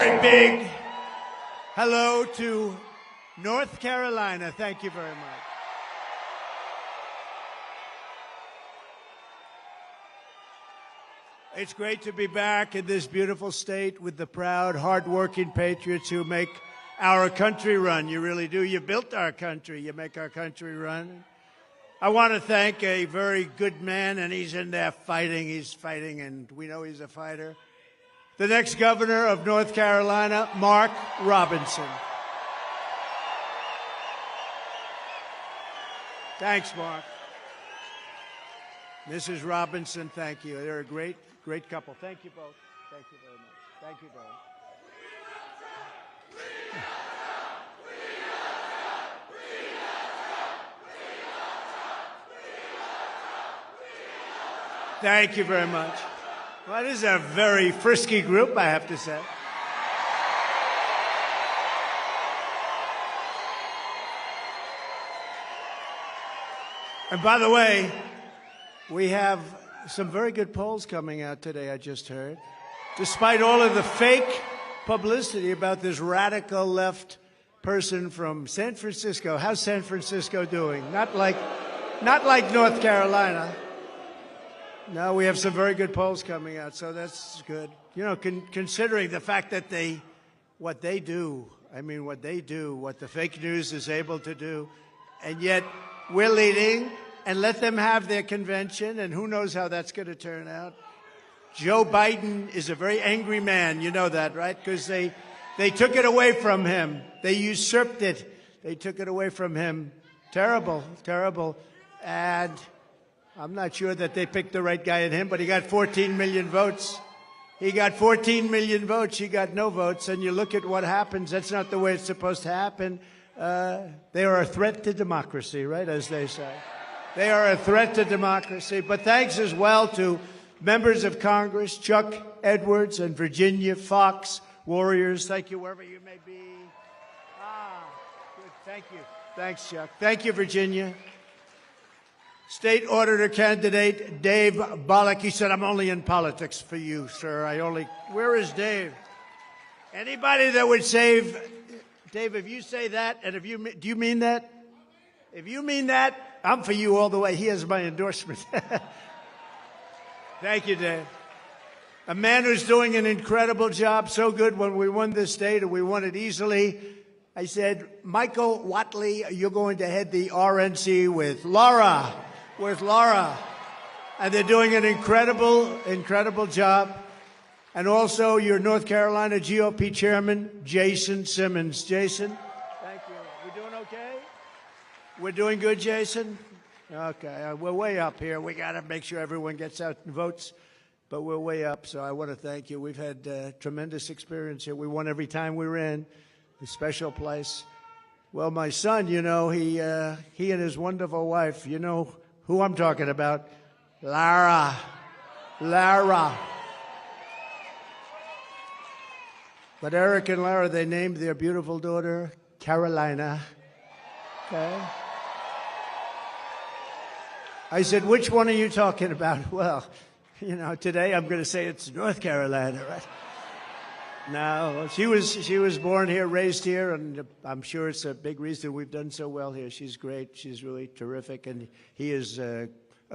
A big hello to North Carolina. Thank you very much. It's great to be back in this beautiful state with the proud, hard-working patriots who make our country run. You really do. You built our country. You make our country run. I want to thank a very good man, and he's in there fighting. He's fighting, and we know he's a fighter. The next governor of North Carolina, Mark Robinson. Thanks, Mark. Mrs. Robinson, thank you. They're a great couple. Thank you both. Thank you very much. Thank you both. Thank you very much. Well, this is a very frisky group, I have to say. And by the way, we have some very good polls coming out today, I just heard. Despite all of the fake publicity about this radical left person from San Francisco. How's San Francisco doing? Not like North Carolina. No, we have some very good polls coming out, so that's good. You know, considering the fact that what they do, what the fake news is able to do, and yet we're leading, and let them have their convention, and who knows how that's going to turn out. Joe Biden is a very angry man. You know that, right? Because they took it away from him. They usurped it. They took it away from him. Terrible, terrible. And I'm not sure that they picked the right guy in him, but he got 14 million votes. He got 14 million votes. He got no votes. And you look at what happens. That's not the way it's supposed to happen. They are a threat to democracy, right, as they say. They are a threat to democracy. But thanks as well to members of Congress, Chuck Edwards and Virginia Fox, warriors. Thank you, wherever you may be. Good. Thank you. Thanks, Chuck. Thank you, Virginia. State Auditor candidate Dave Bollock. He said, I'm only in politics for you, sir. Where is Dave? Anybody that would save, Dave, if you say that, and do you mean that? If you mean that, I'm for you all the way. He has my endorsement. Thank you, Dave. A man who's doing an incredible job, so good when we won this state, and we won it easily. I said, Michael Whatley, you're going to head the RNC with Laura. And they're doing an incredible job. And also your North Carolina GOP chairman, Jason Simmons. Jason, thank you. We're doing okay? We're doing good, Jason? Okay, we're way up here. We got to make sure everyone gets out and votes, but we're way up, so I want to thank you. We've had tremendous experience here. We won every time we were in. A special place. Well, my son, you know, he and his wonderful wife, you know who I'm talking about, Lara. But Eric and Lara, they named their beautiful daughter Carolina. Okay. I said, which one are you talking about? Well, you know, today I'm going to say it's North Carolina, right? No, she was born here, raised here, and I'm sure it's a big reason we've done so well here. She's great. She's really terrific, and he is a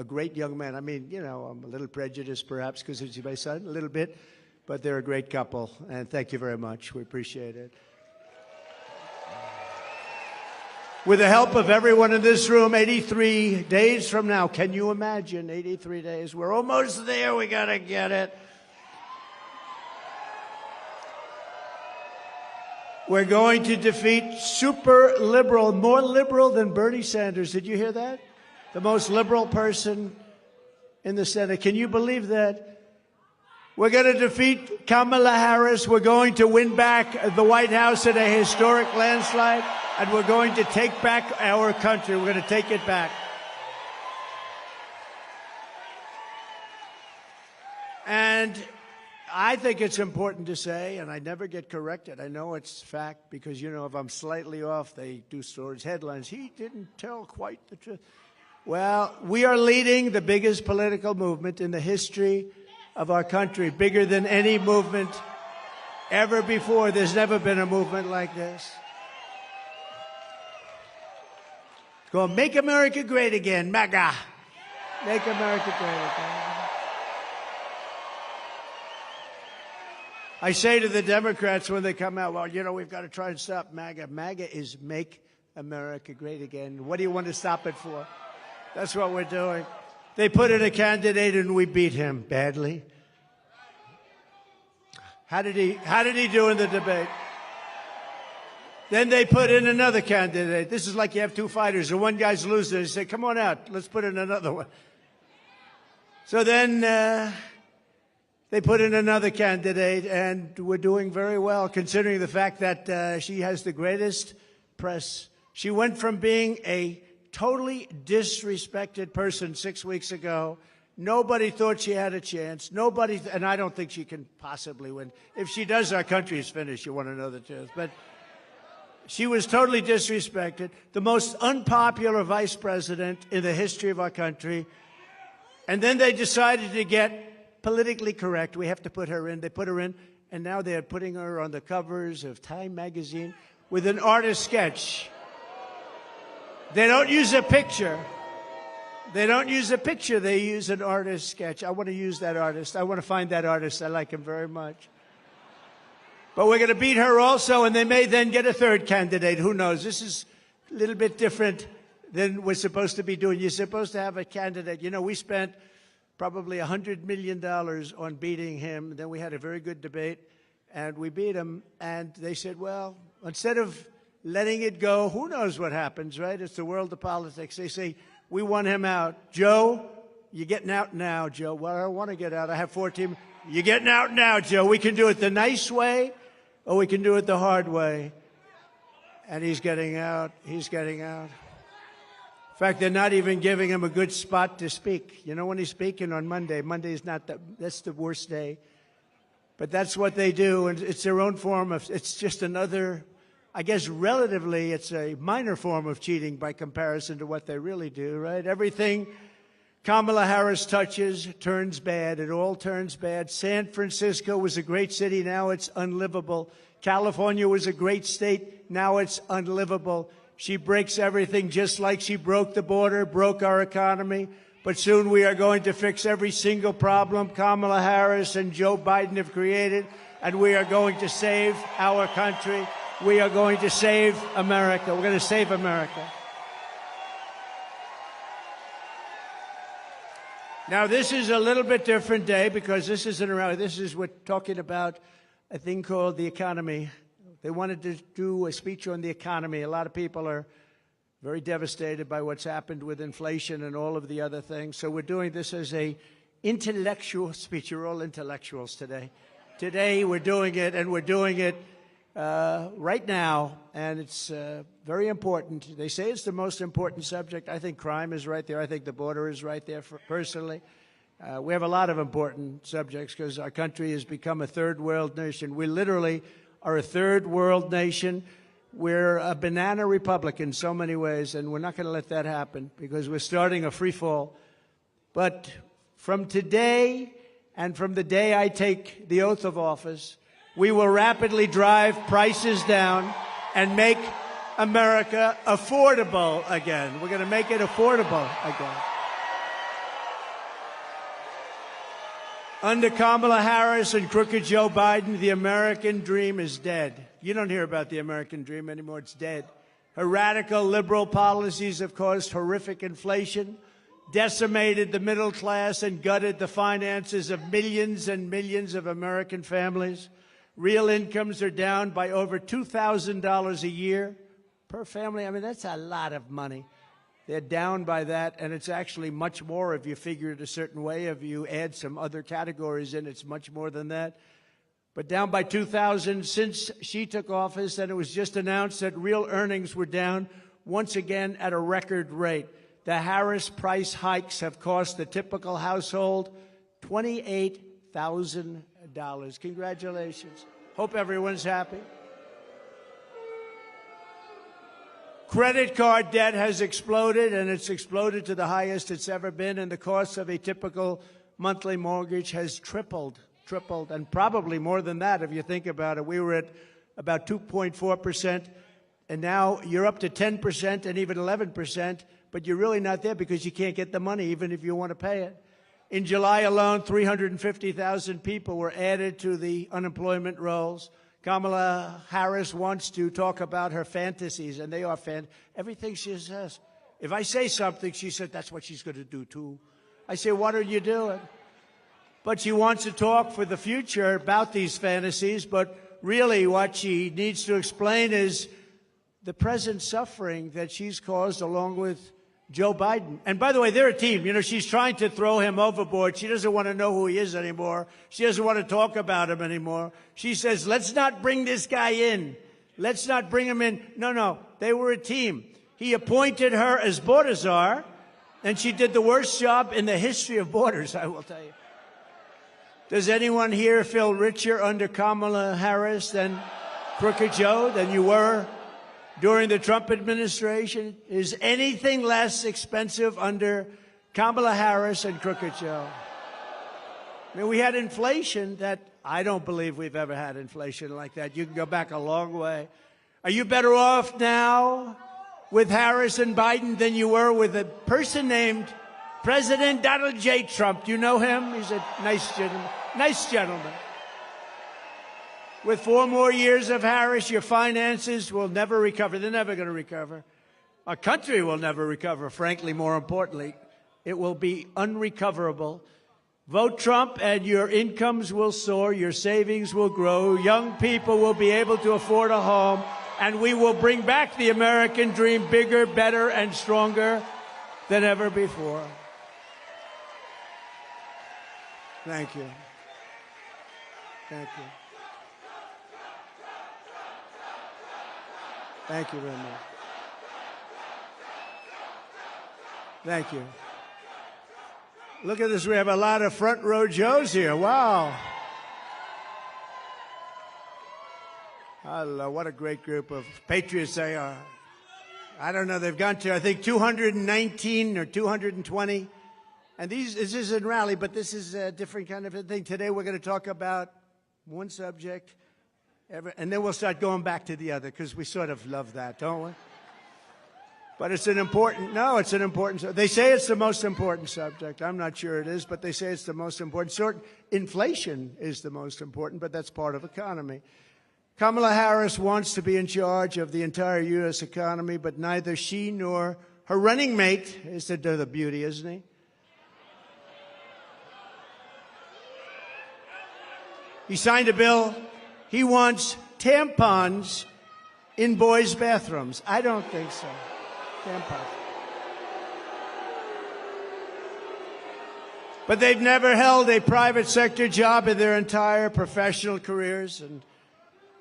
great young man. I mean, you know, I'm a little prejudiced perhaps because he's my son, a little bit, but they're a great couple, and thank you very much. We appreciate it. With the help of everyone in this room, 83 days from now, can you imagine 83 days? We're almost there. We got to get it. We're going to defeat super liberal, more liberal than Bernie Sanders. Did you hear that? The most liberal person in the Senate. Can you believe that? We're going to defeat Kamala Harris. We're going to win back the White House in a historic landslide. And we're going to take back our country. We're going to take it back. And I think it's important to say, and I never get corrected. I know it's fact because, you know, if I'm slightly off, they do stories, headlines. He didn't tell quite the truth. Well, we are leading the biggest political movement in the history of our country, bigger than any movement ever before. There's never been a movement like this. It's called Make America Great Again, MAGA. Make America Great Again. I say to the Democrats when they come out, well, you know, we've got to try and stop MAGA. MAGA is Make America Great Again. What do you want to stop it for? That's what we're doing. They put in a candidate and we beat him badly. How did he do in the debate? Then they put in another candidate. This is like you have two fighters and one guy's losing. They say, come on out, let's put in another one. So then they put in another candidate, and we're doing very well, considering the fact that she has the greatest press. She went from being a totally disrespected person 6 weeks ago. Nobody thought she had a chance. Nobody, and I don't think she can possibly win. If she does, our country is finished. You want to know the truth. But she was totally disrespected. The most unpopular vice president in the history of our country. And then they decided to get politically correct. We have to put her in. They put her in, and now they're putting her on the covers of Time magazine with an artist sketch. They don't use a picture. They don't use a picture. They use an artist sketch. I want to use that artist. I want to find that artist. I like him very much. But we're going to beat her also, and they may then get a third candidate. Who knows? This is a little bit different than we're supposed to be doing. You're supposed to have a candidate. You know, we spent probably $100 million on beating him. Then we had a very good debate, and we beat him. And they said, well, instead of letting it go, who knows what happens, right? It's the world of politics. They say, we want him out. Joe, you're getting out now, Joe. Well, I don't want to get out. I have 14. You're getting out now, Joe. We can do it the nice way, or we can do it the hard way. And he's getting out. He's getting out. In fact, they're not even giving him a good spot to speak. You know, when he's speaking on Monday, Monday's not that's the worst day. But that's what they do, and it's their own form of, it's just another, I guess relatively, it's a minor form of cheating by comparison to what they really do, right? Everything Kamala Harris touches turns bad. It all turns bad. San Francisco was a great city. Now it's unlivable. California was a great state. Now it's unlivable. She breaks everything just like she broke the border, broke our economy. But soon we are going to fix every single problem Kamala Harris and Joe Biden have created, and we are going to save our country. We are going to save America. We're going to save America. Now, this is a little bit different day because this isn't around. This is we're talking about a thing called the economy. They wanted to do a speech on the economy. A lot of people are very devastated by what's happened with inflation and all of the other things. So we're doing this as a intellectual speech. You're all intellectuals today. Today we're doing it, and we're doing it right now, and it's very important. They say it's the most important subject. I think crime is right there. I think the border is right there, personally. We have a lot of important subjects because our country has become a third world nation. We literally are a third world nation. We're a banana republic in so many ways, and we're not going to let that happen because we're starting a free fall. But from today and from the day I take the oath of office, we will rapidly drive prices down and make America affordable again. We're going to make it affordable again. Under Kamala Harris and crooked Joe Biden, the American dream is dead. You don't hear about the American dream anymore. It's dead. Her radical liberal policies have caused horrific inflation, decimated the middle class, and gutted the finances of millions and millions of American families. Real incomes are down by over $2,000 a year per family. I mean, that's a lot of money. They're down by that, and it's actually much more if you figure it a certain way. If you add some other categories in, it's much more than that. But down by 2,000 since she took office, and it was just announced that real earnings were down once again at a record rate. The Harris price hikes have cost the typical household $28,000. Congratulations. Hope everyone's happy. Credit card debt has exploded, and it's exploded to the highest it's ever been, and the cost of a typical monthly mortgage has tripled tripled, and probably more than that if you think about it. We were at about 2.4%, and now you're up to 10% and even 11%, but you're really not there because you can't get the money even if you want to pay it. In July alone, 350,000 people were added to the unemployment rolls. Kamala Harris wants to talk about her fantasies, and they are everything she says. If I say something, she said, that's what she's going to do, too. I say, what are you doing? But she wants to talk for the future about these fantasies, but really what she needs to explain is the present suffering that she's caused along with Joe Biden. And by the way, they're a team. You know, she's trying to throw him overboard. She doesn't want to know who he is anymore. She doesn't want to talk about him anymore. She says, let's not bring this guy in. Let's not bring him in. No, they were a team. He appointed her as border czar, and she did the worst job in the history of borders, I will tell you. Does anyone here feel richer under Kamala Harris than Crooked Joe, than you were during the Trump administration? Is anything less expensive under Kamala Harris and Crooked Joe? I mean, we had inflation that I don't believe we've ever had inflation like that. You can go back a long way. Are you better off now with Harris and Biden than you were with a person named President Donald J. Trump? Do you know him? He's a nice gentleman. Nice gentleman. With 4 more years of Harris, your finances will never recover. They're never going to recover. Our country will never recover, frankly, more importantly. It will be unrecoverable. Vote Trump and your incomes will soar, your savings will grow, young people will be able to afford a home, and we will bring back the American dream bigger, better, and stronger than ever before. Thank you. Thank you. Thank you very much. Thank you. Look at this. We have a lot of front row Joes here. Wow. Hello. What a great group of patriots they are. I don't know. They've gone to, I think, 219 or 220. And this isn't rally, but this is a different kind of a thing. Today we're going to talk about one subject, and then we'll start going back to the other, because we sort of love that, don't we? But it's an important, they say it's the most important subject. I'm not sure it is, but they say it's the most important. Inflation is the most important, but that's part of economy. Kamala Harris wants to be in charge of the entire U.S. economy, but neither she nor her running mate is the beauty, isn't he? He signed a bill. He wants tampons in boys' bathrooms. I don't think so. Tampons. But they've never held a private sector job in their entire professional careers, and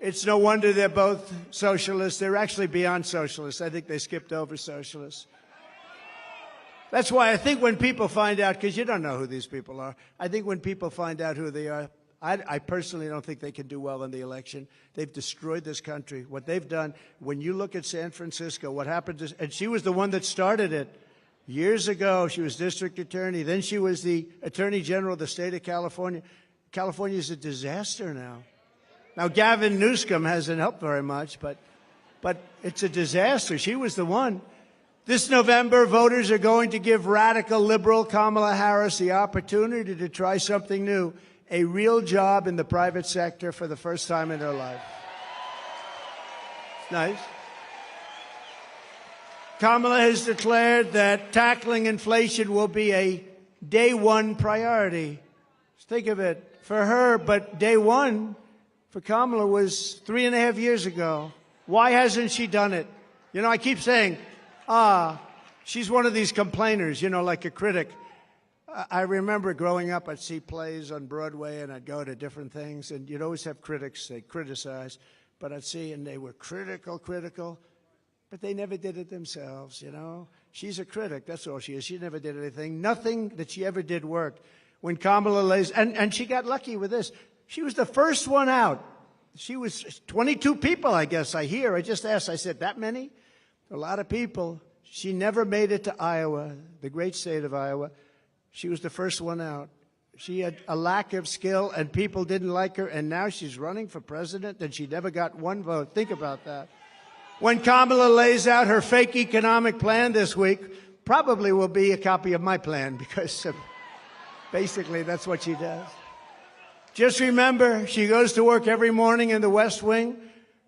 it's no wonder they're both socialists. They're actually beyond socialists. I think they skipped over socialists. That's why I think when people find out, because you don't know who these people are, I think when people find out who they are, I personally don't think they can do well in the election. They've destroyed this country. What they've done, when you look at San Francisco, what happened to, and she was the one that started it. Years ago, she was district attorney. Then she was the attorney general of the state of California. California is a disaster now. Now, Gavin Newsom hasn't helped very much, but it's a disaster. She was the one. This November, voters are going to give radical liberal Kamala Harris the opportunity to try something new. A real job in the private sector for the first time in her life. Nice. Kamala has declared that tackling inflation will be a day one priority. Think of it. For her, but day one for Kamala was 3.5 years ago. Why hasn't she done it? You know, I keep saying, she's one of these complainers, you know, like a critic. I remember growing up, I'd see plays on Broadway, and I'd go to different things, and you'd always have critics, they criticize, but I'd see, and they were critical, but they never did it themselves, you know. She's a critic, that's all she is. She never did anything. Nothing that she ever did worked. When Kamala lays, and she got lucky with this. She was the first one out. She was 22 people, I guess, I hear. I just asked, I said, that many? A lot of people. She never made it to Iowa, the great state of Iowa. She was the first one out. She had a lack of skill, and people didn't like her, and now she's running for president, and she never got one vote. Think about that. When Kamala lays out her fake economic plan this week, probably will be a copy of my plan, because basically that's what she does. Just remember, she goes to work every morning in the West Wing.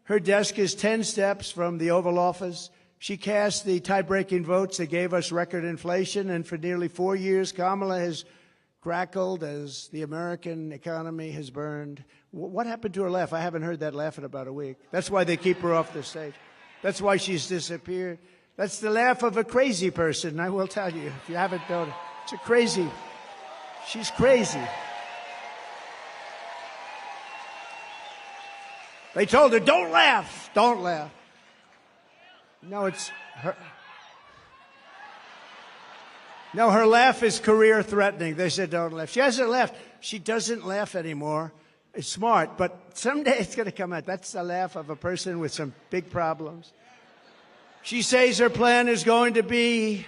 Her desk is 10 steps from the Oval Office. She cast the tie-breaking votes that gave us record inflation, and for nearly 4 years, Kamala has crackled as the American economy has burned. What happened to her laugh? I haven't heard that laugh in about a week. That's why they keep her off the stage. That's why she's disappeared. That's the laugh of a crazy person, I will tell you, if you haven't known it. It's a crazy. She's crazy. They told her, don't laugh, don't laugh. No, it's her. No, her laugh is career-threatening. They said, don't laugh. She hasn't laughed. She doesn't laugh anymore. It's smart, but someday it's going to come out. That's the laugh of a person with some big problems. She says her plan is going to be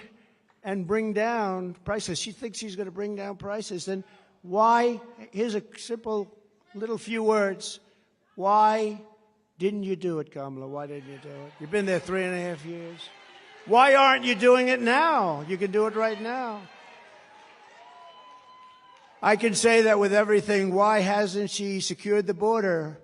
and bring down prices. She thinks she's going to bring down prices. Then why? Here's a simple little few words. Why didn't you do it, Kamala? Why didn't you do it? You've been there 3.5 years. Why aren't you doing it now? You can do it right now. I can say that with everything. Why hasn't she secured the border?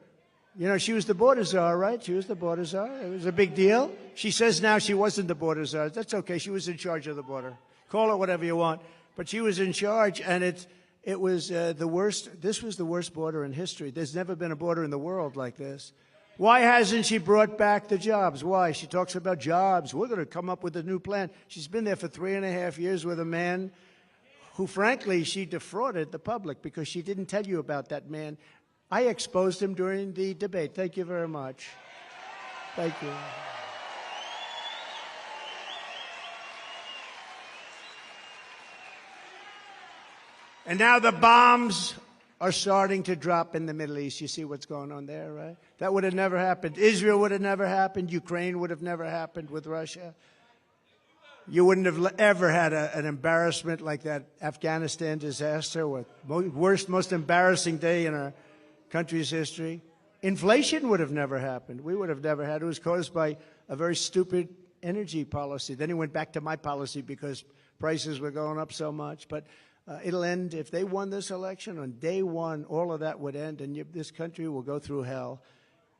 You know, she was the border czar, right? She was the border czar. It was a big deal. She says now she wasn't the border czar. That's okay. She was in charge of the border. Call it whatever you want. But she was in charge, and it was the worst. This was the worst border in history. There's never been a border in the world like this. Why hasn't she brought back the jobs? Why? She talks about jobs. We're going to come up with a new plan. She's been there for 3.5 years with a man who, frankly, she defrauded the public because she didn't tell you about that man. I exposed him during the debate. Thank you very much. Thank you. And now the bombs are starting to drop in the Middle East. You see what's going on there, right? That would have never happened. Israel would have never happened. Ukraine would have never happened with Russia. You wouldn't have ever had an embarrassment like that Afghanistan disaster, with worst, most embarrassing day in our country's history. Inflation would have never happened. We would have never had it. It was caused by a very stupid energy policy. Then he went back to my policy because prices were going up so much. But it'll end. If they won this election, on day one, all of that would end, and this country will go through hell.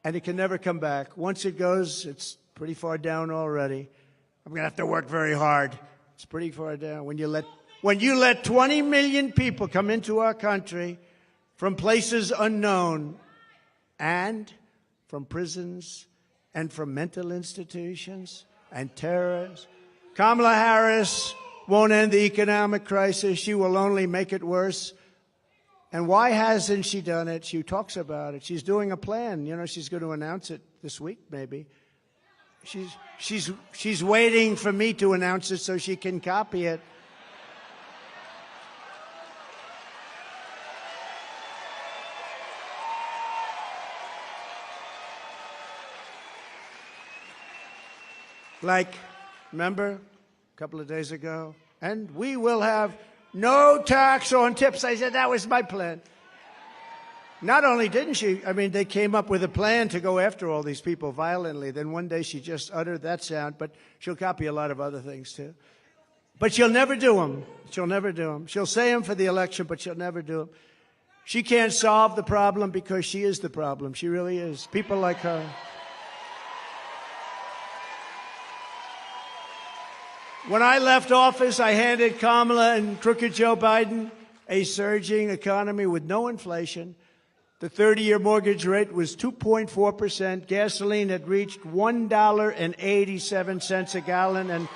And it can never come back. Once it goes, it's pretty far down already. I'm going to have to work very hard. It's pretty far down. When you let 20 million people come into our country from places unknown and from prisons and from mental institutions and terrorists, Kamala Harris won't end the economic crisis. She will only make it worse. And why hasn't she done it? She talks about it. She's doing a plan. You know, she's going to announce it this week, maybe. She's waiting for me to announce it so she can copy it. Like, remember, a couple of days ago, and we will have no tax on tips. I said that was my plan. Not only didn't she, I mean, they came up with a plan to go after all these people violently. Then one day she just uttered that sound, but she'll copy a lot of other things too. But she'll never do them. She'll never do them. She'll say them for the election, but she'll never do them. She can't solve the problem because she is the problem. She really is. People like her. When I left office, I handed Kamala and crooked Joe Biden a surging economy with no inflation. The 30-year mortgage rate was 2.4%. Gasoline had reached $1.87 a gallon, and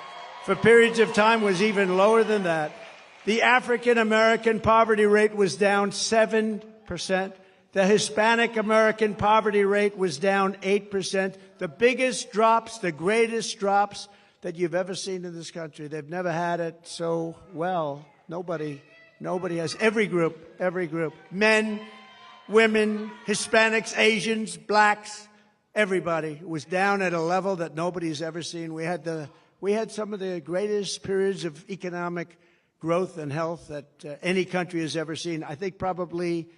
for periods of time was even lower than that. The African-American poverty rate was down 7%. The Hispanic-American poverty rate was down 8%. The biggest drops, the greatest drops that you've ever seen in this country. They've never had it so well. Nobody has. Every group, men, women, Hispanics, Asians, blacks, everybody was down at a level that nobody's ever seen. We had some of the greatest periods of economic growth and health that any country has ever seen. I think probably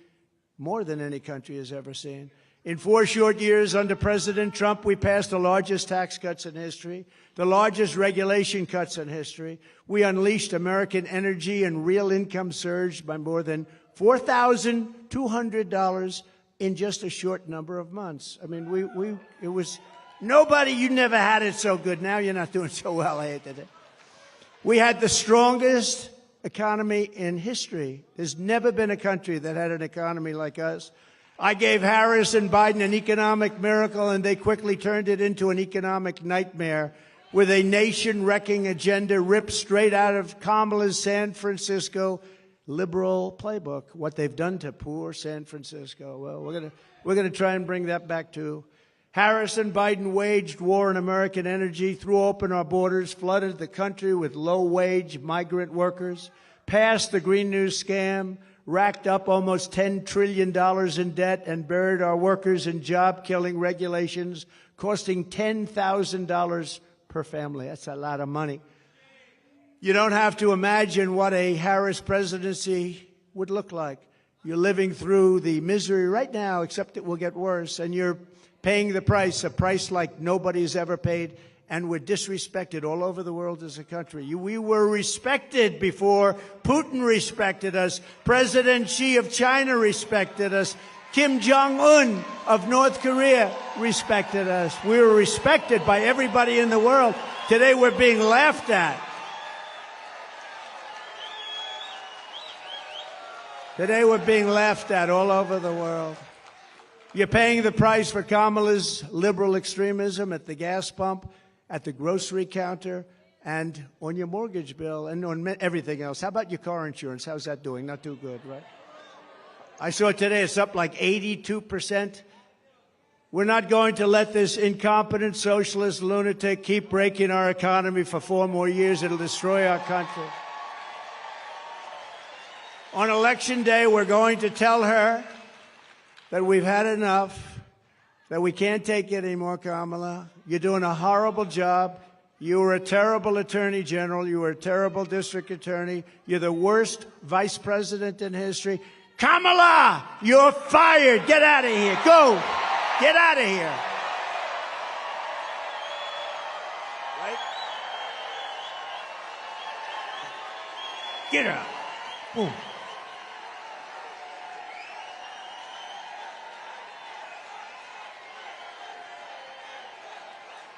more than any country has ever seen. In 4 short years under President Trump, we passed the largest tax cuts in history, the largest regulation cuts in history. We unleashed American energy and real income surged by more than $4,200 in just a short number of months. I mean, it was nobody, you never had it so good. Now you're not doing so well, I hated it. We had the strongest economy in history. There's never been a country that had an economy like us. I gave Harris and Biden an economic miracle, and they quickly turned it into an economic nightmare with a nation-wrecking agenda ripped straight out of Kamala's San Francisco liberal playbook. What they've done to poor San Francisco. Well, we're gonna try and bring that back too. Harris and Biden waged war on American energy, threw open our borders, flooded the country with low-wage migrant workers, passed the Green New scam, racked up almost $10 trillion in debt, and buried our workers in job-killing regulations, costing $10,000 per family. That's a lot of money. You don't have to imagine what a Harris presidency would look like. You're living through the misery right now, except it will get worse, and you're paying the price, a price like nobody's ever paid, and we're disrespected all over the world as a country. We were respected before Putin respected us. President Xi of China respected us. Kim Jong-un of North Korea respected us. We were respected by everybody in the world. Today we're being laughed at. Today we're being laughed at all over the world. You're paying the price for Kamala's liberal extremism at the gas pump, at the grocery counter, and on your mortgage bill, and on everything else. How about your car insurance? How's that doing? Not too good, right? I saw today it's up like 82%. We're not going to let this incompetent socialist lunatic keep breaking our economy for 4 more years. It'll destroy our country. On Election Day, we're going to tell her that we've had enough, that we can't take it anymore, Kamala. You're doing a horrible job. You were a terrible attorney general. You were a terrible district attorney. You're the worst vice president in history. Kamala, you're fired. Get out of here. Go. Get out of here. Right? Get out. Boom.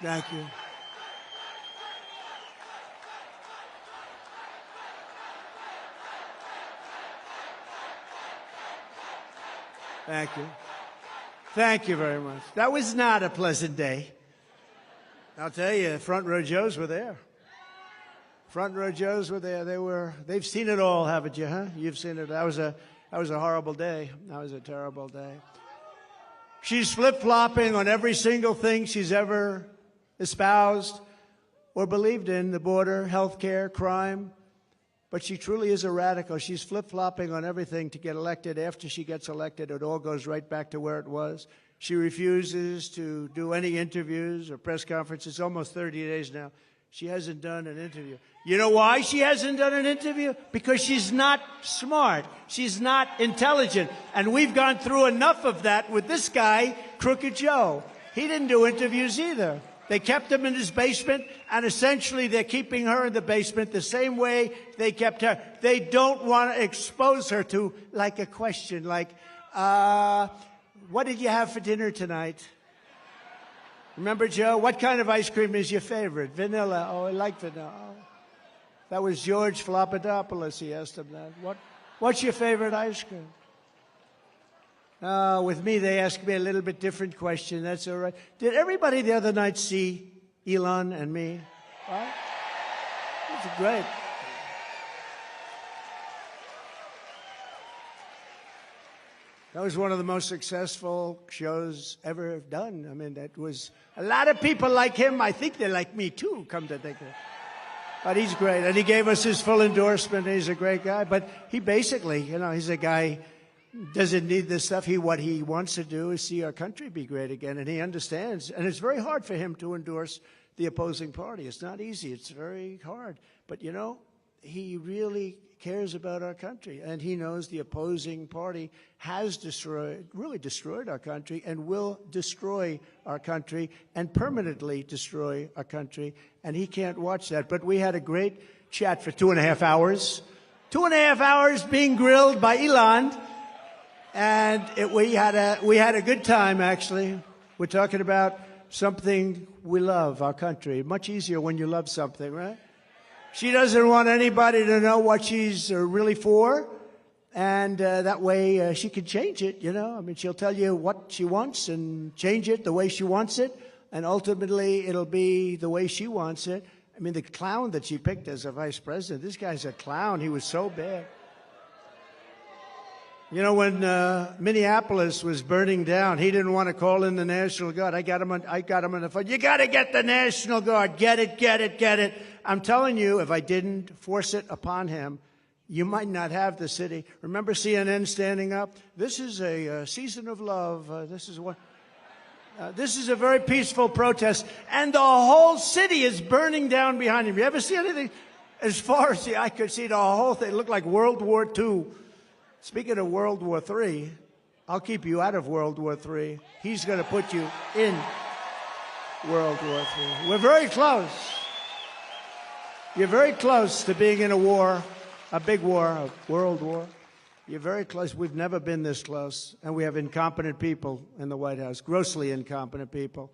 Thank you. Thank you. Thank you very much. That was not a pleasant day. I'll tell you, front row Joes were there. Front row Joes were there. They've seen it all, haven't you, huh? You've seen it. That was a horrible day. That was a terrible day. She's flip-flopping on every single thing she's ever espoused or believed in, the border, health care, crime. But she truly is a radical. She's flip-flopping on everything to get elected. After she gets elected, it all goes right back to where it was. She refuses to do any interviews or press conferences. Almost 30 days now. She hasn't done an interview. You know why she hasn't done an interview? Because she's not smart. She's not intelligent. And we've gone through enough of that with this guy, Crooked Joe. He didn't do interviews either. They kept him in his basement, and essentially they're keeping her in the basement the same way they kept her. They don't want to expose her to, like, a question like, what did you have for dinner tonight? Remember, Joe, what kind of ice cream is your favorite? Vanilla. Oh, I like vanilla. Oh. That was George Flopadopoulos. He asked him that. What's your favorite ice cream? With me, they asked me a little bit different question. That's all right. Did everybody the other night see Elon and me? Right? That's great. That was one of the most successful shows ever done. I mean, that was a lot of people like him. I think they like me too, come to think of it. But he's great. And he gave us his full endorsement. He's a great guy. But he basically, he's a guy doesn't need this stuff. What he wants to do is see our country be great again. And he understands. And it's very hard for him to endorse the opposing party. It's not easy. It's very hard. But, he really cares about our country, and he knows the opposing party has really destroyed our country and will destroy our country and permanently destroy our country, and he can't watch that. But we had a great chat for 2.5 hours. 2.5 hours being grilled by Elon, and we had a good time, actually. We're talking about something we love, our country. Much easier when you love something, right? She doesn't want anybody to know what she's really for, and that way she can change it, you know. I mean, she'll tell you what she wants and change it the way she wants it, and ultimately it'll be the way she wants it. I mean, the clown that she picked as a vice president, this guy's a clown. He was so bad. You know, when Minneapolis was burning down, he didn't want to call in the National Guard. I got him on the phone. You got to get the National Guard. Get it, get it, get it. I'm telling you, if I didn't force it upon him, you might not have the city. Remember CNN standing up? This is a season of love. This is a very peaceful protest, and the whole city is burning down behind him. You ever see anything? As far as the eye could see, the whole thing looked like World War II. Speaking of World War III, I'll keep you out of World War III. He's going to put you in World War III. We're very close. You're very close to being in a war, a big war, a world war. You're very close. We've never been this close. And we have incompetent people in the White House, grossly incompetent people.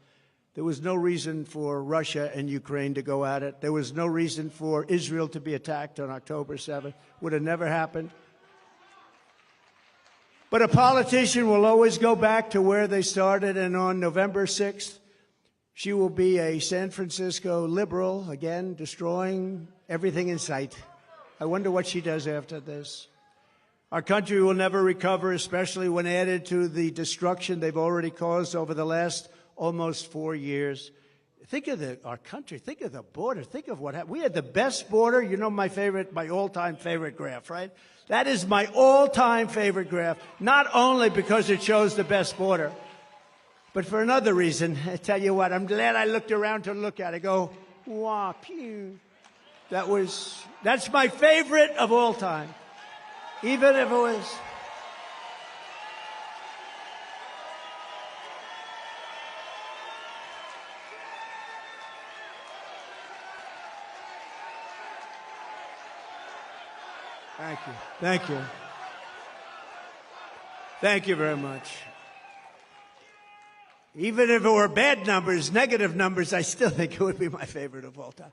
There was no reason for Russia and Ukraine to go at it. There was no reason for Israel to be attacked on October 7th. Would have never happened. But a politician will always go back to where they started, and on November 6th, she will be a San Francisco liberal, again, destroying everything in sight. I wonder what she does after this. Our country will never recover, especially when added to the destruction they've already caused over the last almost 4 years. Think of our country. Think of the border. Think of what happened. We had the best border. You know my all-time favorite graph, right? That is my all-time favorite graph, not only because it shows the best border, but for another reason. I tell you what, I'm glad I looked around to look at it. I go, wow, pew. That's my favorite of all time. Even if it was... Thank you. Thank you. Thank you very much. Even if it were bad numbers, negative numbers, I still think it would be my favorite of all time.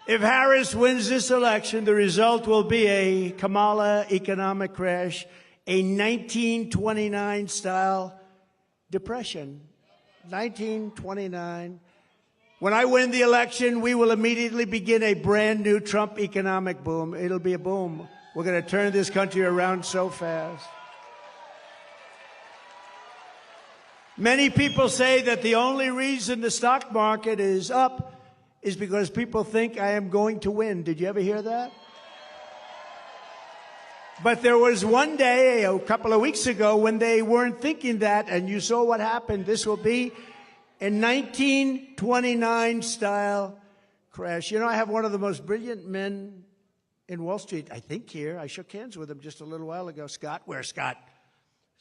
If Harris wins this election, the result will be a Kamala economic crash, a 1929-style depression. 1929. When I win the election, we will immediately begin a brand new Trump economic boom. It'll be a boom. We're going to turn this country around so fast. Many people say that the only reason the stock market is up is because people think I am going to win. Did you ever hear that? But there was one day, a couple of weeks ago, when they weren't thinking that, and you saw what happened. This will be a 1929-style crash. You know, I have one of the most brilliant men in Wall Street, I think, here. I shook hands with him just a little while ago. Scott, where's Scott?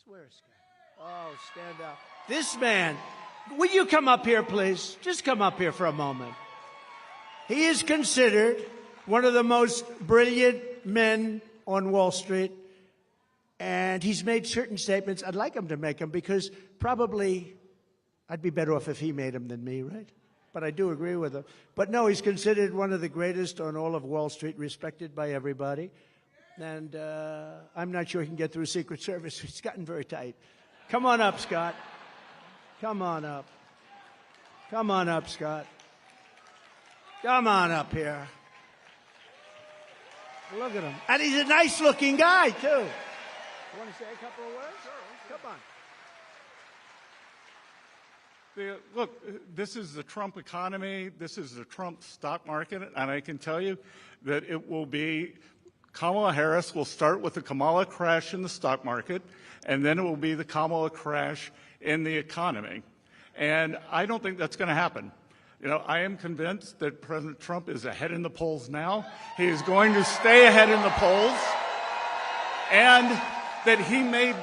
Where's Scott? Oh, stand up. This man, will you come up here, please? Just come up here for a moment. He is considered one of the most brilliant men on Wall Street, and he's made certain statements. I'd like him to make them because probably I'd be better off if he made them than me, right? But I do agree with him. But no, he's considered one of the greatest on all of Wall Street, respected by everybody. And I'm not sure he can get through Secret Service. It's gotten very tight. Come on up, Scott. Come on up. Come on up, Scott. Come on up here. Look at him. And he's a nice-looking guy, too. You want to say a couple of words? Sure. Come on. Look, this is the Trump economy. This is the Trump stock market. And I can tell you that it will be Kamala Harris will start with the Kamala crash in the stock market, and then it will be the Kamala crash in the economy. And I don't think that's going to happen. You know, I am convinced that President Trump is ahead in the polls now. He is going to stay ahead in the polls, and that he may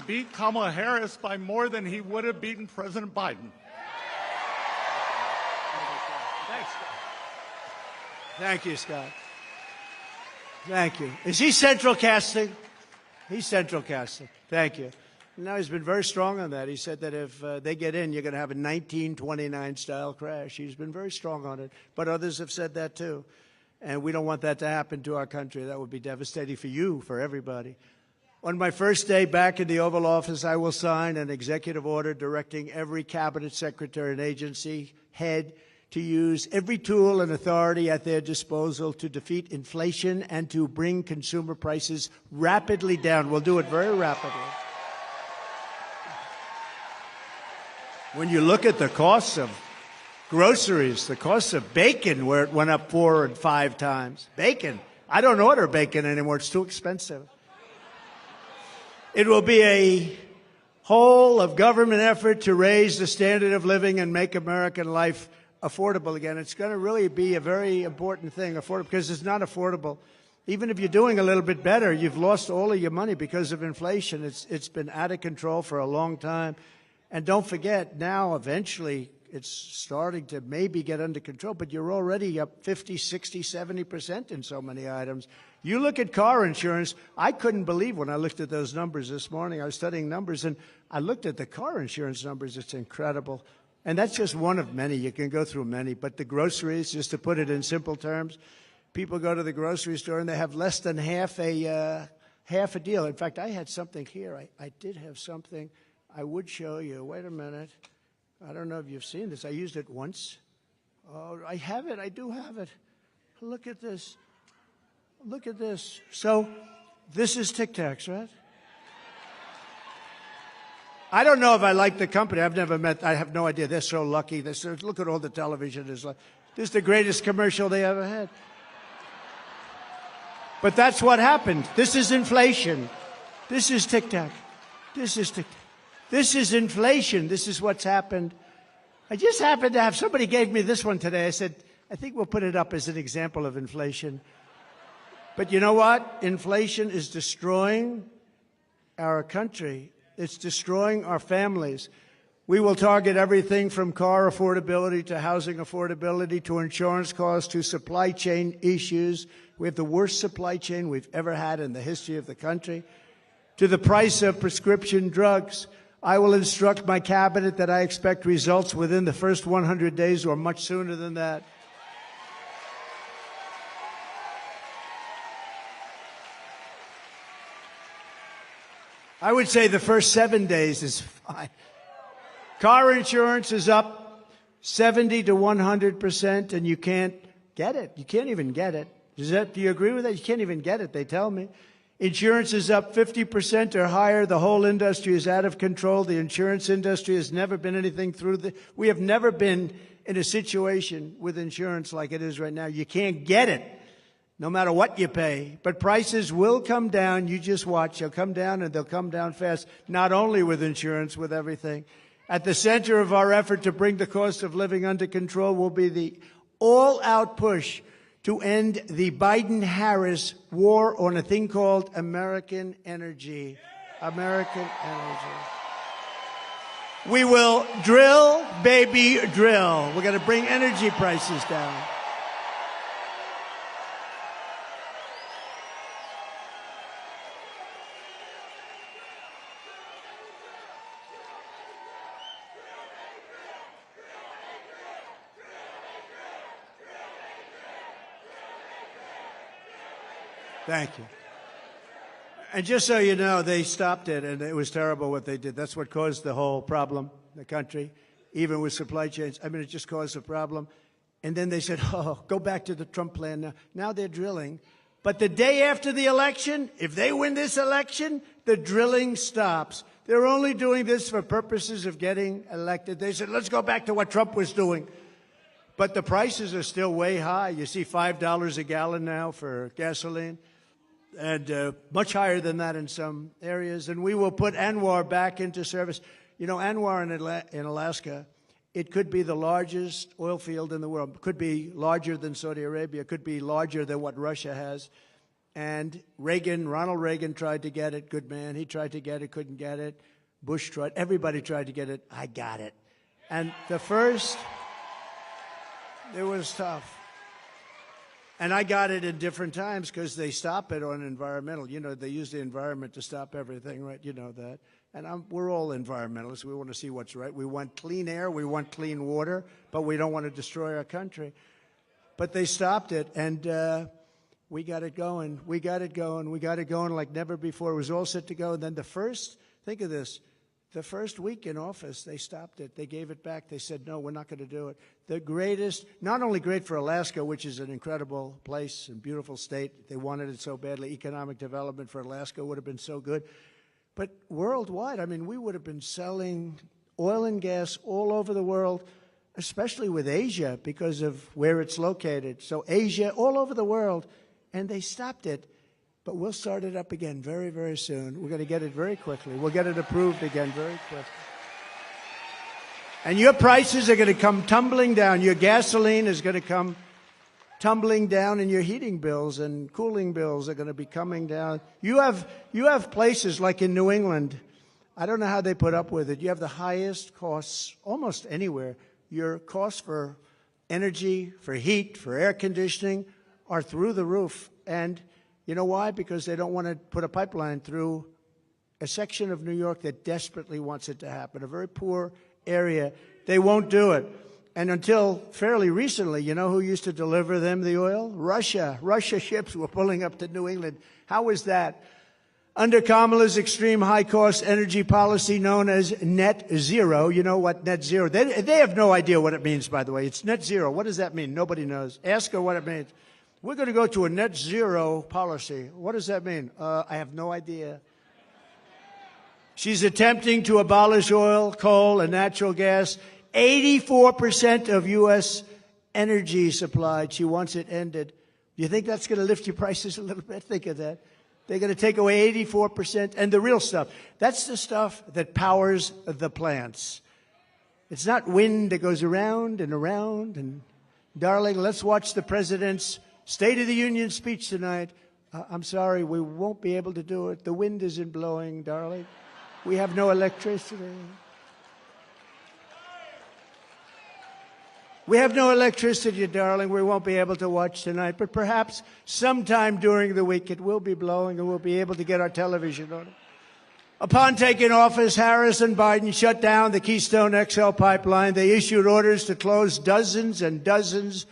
beat Kamala Harris by more than he would have beaten President Biden. Thanks, Scott. Thank you, Scott. Thank you. Is he central casting? He's central casting. Thank you. Now, he's been very strong on that. He said that if they get in, you're going to have a 1929-style crash. He's been very strong on it. But others have said that, too. And we don't want that to happen to our country. That would be devastating for you, for everybody. On my first day back in the Oval Office, I will sign an executive order directing every cabinet secretary and agency head to use every tool and authority at their disposal to defeat inflation and to bring consumer prices rapidly down. We'll do it very rapidly. When you look at the costs of groceries, the cost of bacon, where it went up 4 and 5 times. Bacon. I don't order bacon anymore. It's too expensive. It will be a whole of government effort to raise the standard of living and make American life affordable again. It's going to really be a very important thing, affordable, because it's not affordable. Even if you're doing a little bit better, you've lost all of your money because of inflation. It's been out of control for a long time. And don't forget, now eventually it's starting to maybe get under control, but you're already up 50, 60, 70% in so many items. You look at car insurance, I couldn't believe when I looked at those numbers this morning. I was studying numbers, and I looked at the car insurance numbers. It's incredible. And that's just one of many. You can go through many. But the groceries, just to put it in simple terms, people go to the grocery store and they have less than half a deal. In fact, I had something here. I did have something I would show you. Wait a minute. I don't know if you've seen this. I used it once. Oh, I have it. I do have it. Look at this. Look at this. So this is Tic Tacs, right? I don't know if I like the company. I've never met. I have no idea. They're so lucky. Look at all the television. This is the greatest commercial they ever had. But that's what happened. This is inflation. This is Tic Tac. This is Tic Tac. This is inflation. This is what's happened. I just happened to have, somebody gave me this one today. I said, I think we'll put it up as an example of inflation. But you know what? Inflation is destroying our country. It's destroying our families. We will target everything from car affordability to housing affordability to insurance costs to supply chain issues. We have the worst supply chain we've ever had in the history of the country. To the price of prescription drugs. I will instruct my cabinet that I expect results within the first 100 days or much sooner than that. I would say the first 7 days is fine. Car insurance is up 70 to 100%, and you can't get it. You can't even get it. Do you agree with that? You can't even get it, they tell me. Insurance is up 50% or higher. The whole industry is out of control. The insurance industry has never been anything through we have never been in a situation with insurance like it is right now. You can't get it, no matter what you pay. But prices will come down. You just watch. They'll come down, and they'll come down fast, not only with insurance, with everything. At the center of our effort to bring the cost of living under control will be the all-out push to end the Biden-Harris war on a thing called American energy. American energy. We will drill, baby, drill. We're going to bring energy prices down. Thank you. And just so you know, they stopped it, and it was terrible what they did. That's what caused the whole problem in the country, even with supply chains. I mean, it just caused a problem. And then they said, oh, go back to the Trump plan now. Now they're drilling. But the day after the election, if they win this election, the drilling stops. They're only doing this for purposes of getting elected. They said, let's go back to what Trump was doing. But the prices are still way high. You see $5 a gallon now for gasoline. And much higher than that in some areas. And we will put ANWR back into service. You know, ANWR in Alaska It could be the largest oil field in the world. It could be larger than Saudi Arabia. It could be larger than what Russia has. And Ronald Reagan tried to get it. Good man. He tried to get it, couldn't get it. Bush tried. Everybody tried to get it. I got it. And the first, it was tough. And I got it in different times because they stop it on environmental. You know, they use the environment to stop everything, right? You know that. And we're all environmentalists. We want to see what's right. We want clean air. We want clean water. But we don't want to destroy our country. But they stopped it, and we got it going. We got it going. We got it going like never before. It was all set to go. And then think of this, the first week in office, they stopped it. They gave it back. They said, no, we're not going to do it. The greatest, not only great for Alaska, which is an incredible place and beautiful state. They wanted it so badly. Economic development for Alaska would have been so good. But worldwide, I mean, we would have been selling oil and gas all over the world, especially with Asia because of where it's located. So Asia, all over the world, and they stopped it. But we'll start it up again very, very soon. We're going to get it very quickly. We'll get it approved again very quickly. And your prices are going to come tumbling down. Your gasoline is going to come tumbling down, and your heating bills and cooling bills are going to be coming down. You have places like in New England. I don't know how they put up with it. You have the highest costs almost anywhere. Your costs for energy, for heat, for air conditioning are through the roof. And you know why? Because they don't want to put a pipeline through a section of New York that desperately wants it to happen, a very poor area. They won't do it. And until fairly recently, you know who used to deliver them the oil? Russia. Russia ships were pulling up to New England. How was that? Under Kamala's extreme high-cost energy policy known as net zero, you know what net zero, they have no idea what it means, by the way. It's net zero. What does that mean? Nobody knows. Ask her what it means. We're going to go to a net zero policy. What does that mean? I have no idea. She's attempting to abolish oil, coal, and natural gas. 84% of U.S. energy supplied. She wants it ended. Do you think that's going to lift your prices a little bit? Think of that. They're going to take away 84%. And the real stuff, that's the stuff that powers the plants. It's not wind that goes around and around. And, darling, let's watch the president's State of the Union speech tonight. I'm sorry, we won't be able to do it. The wind isn't blowing, darling. We have no electricity. We have no electricity, darling. We won't be able to watch tonight. But perhaps sometime during the week it will be blowing and we'll be able to get our television on it. Upon taking office, Harris and Biden shut down the Keystone XL pipeline. They issued orders to close dozens and dozens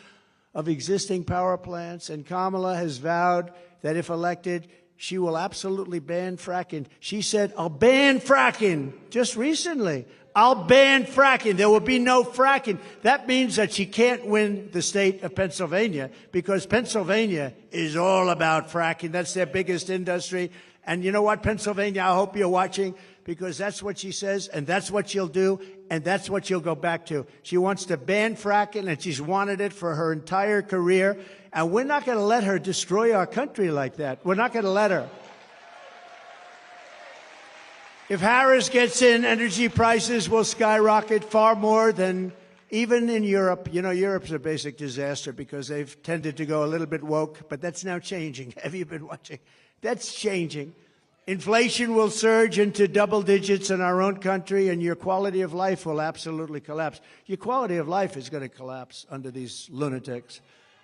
of existing power plants. And Kamala has vowed that if elected, she will absolutely ban fracking. She said, I'll ban fracking just recently. I'll ban fracking. There will be no fracking. That means that she can't win the state of Pennsylvania because Pennsylvania is all about fracking. That's their biggest industry. And you know what, Pennsylvania, I hope you're watching because that's what she says and that's what she'll do and that's what she'll go back to. She wants to ban fracking and she's wanted it for her entire career. And we're not going to let her destroy our country like that. We're not going to let her. If Harris gets in, energy prices will skyrocket far more than even in Europe. You know, Europe's a basic disaster because they've tended to go a little bit woke, but that's now changing. Have you been watching? That's changing. Inflation will surge into double digits in our own country, and your quality of life will absolutely collapse. Your quality of life is going to collapse under these lunatics.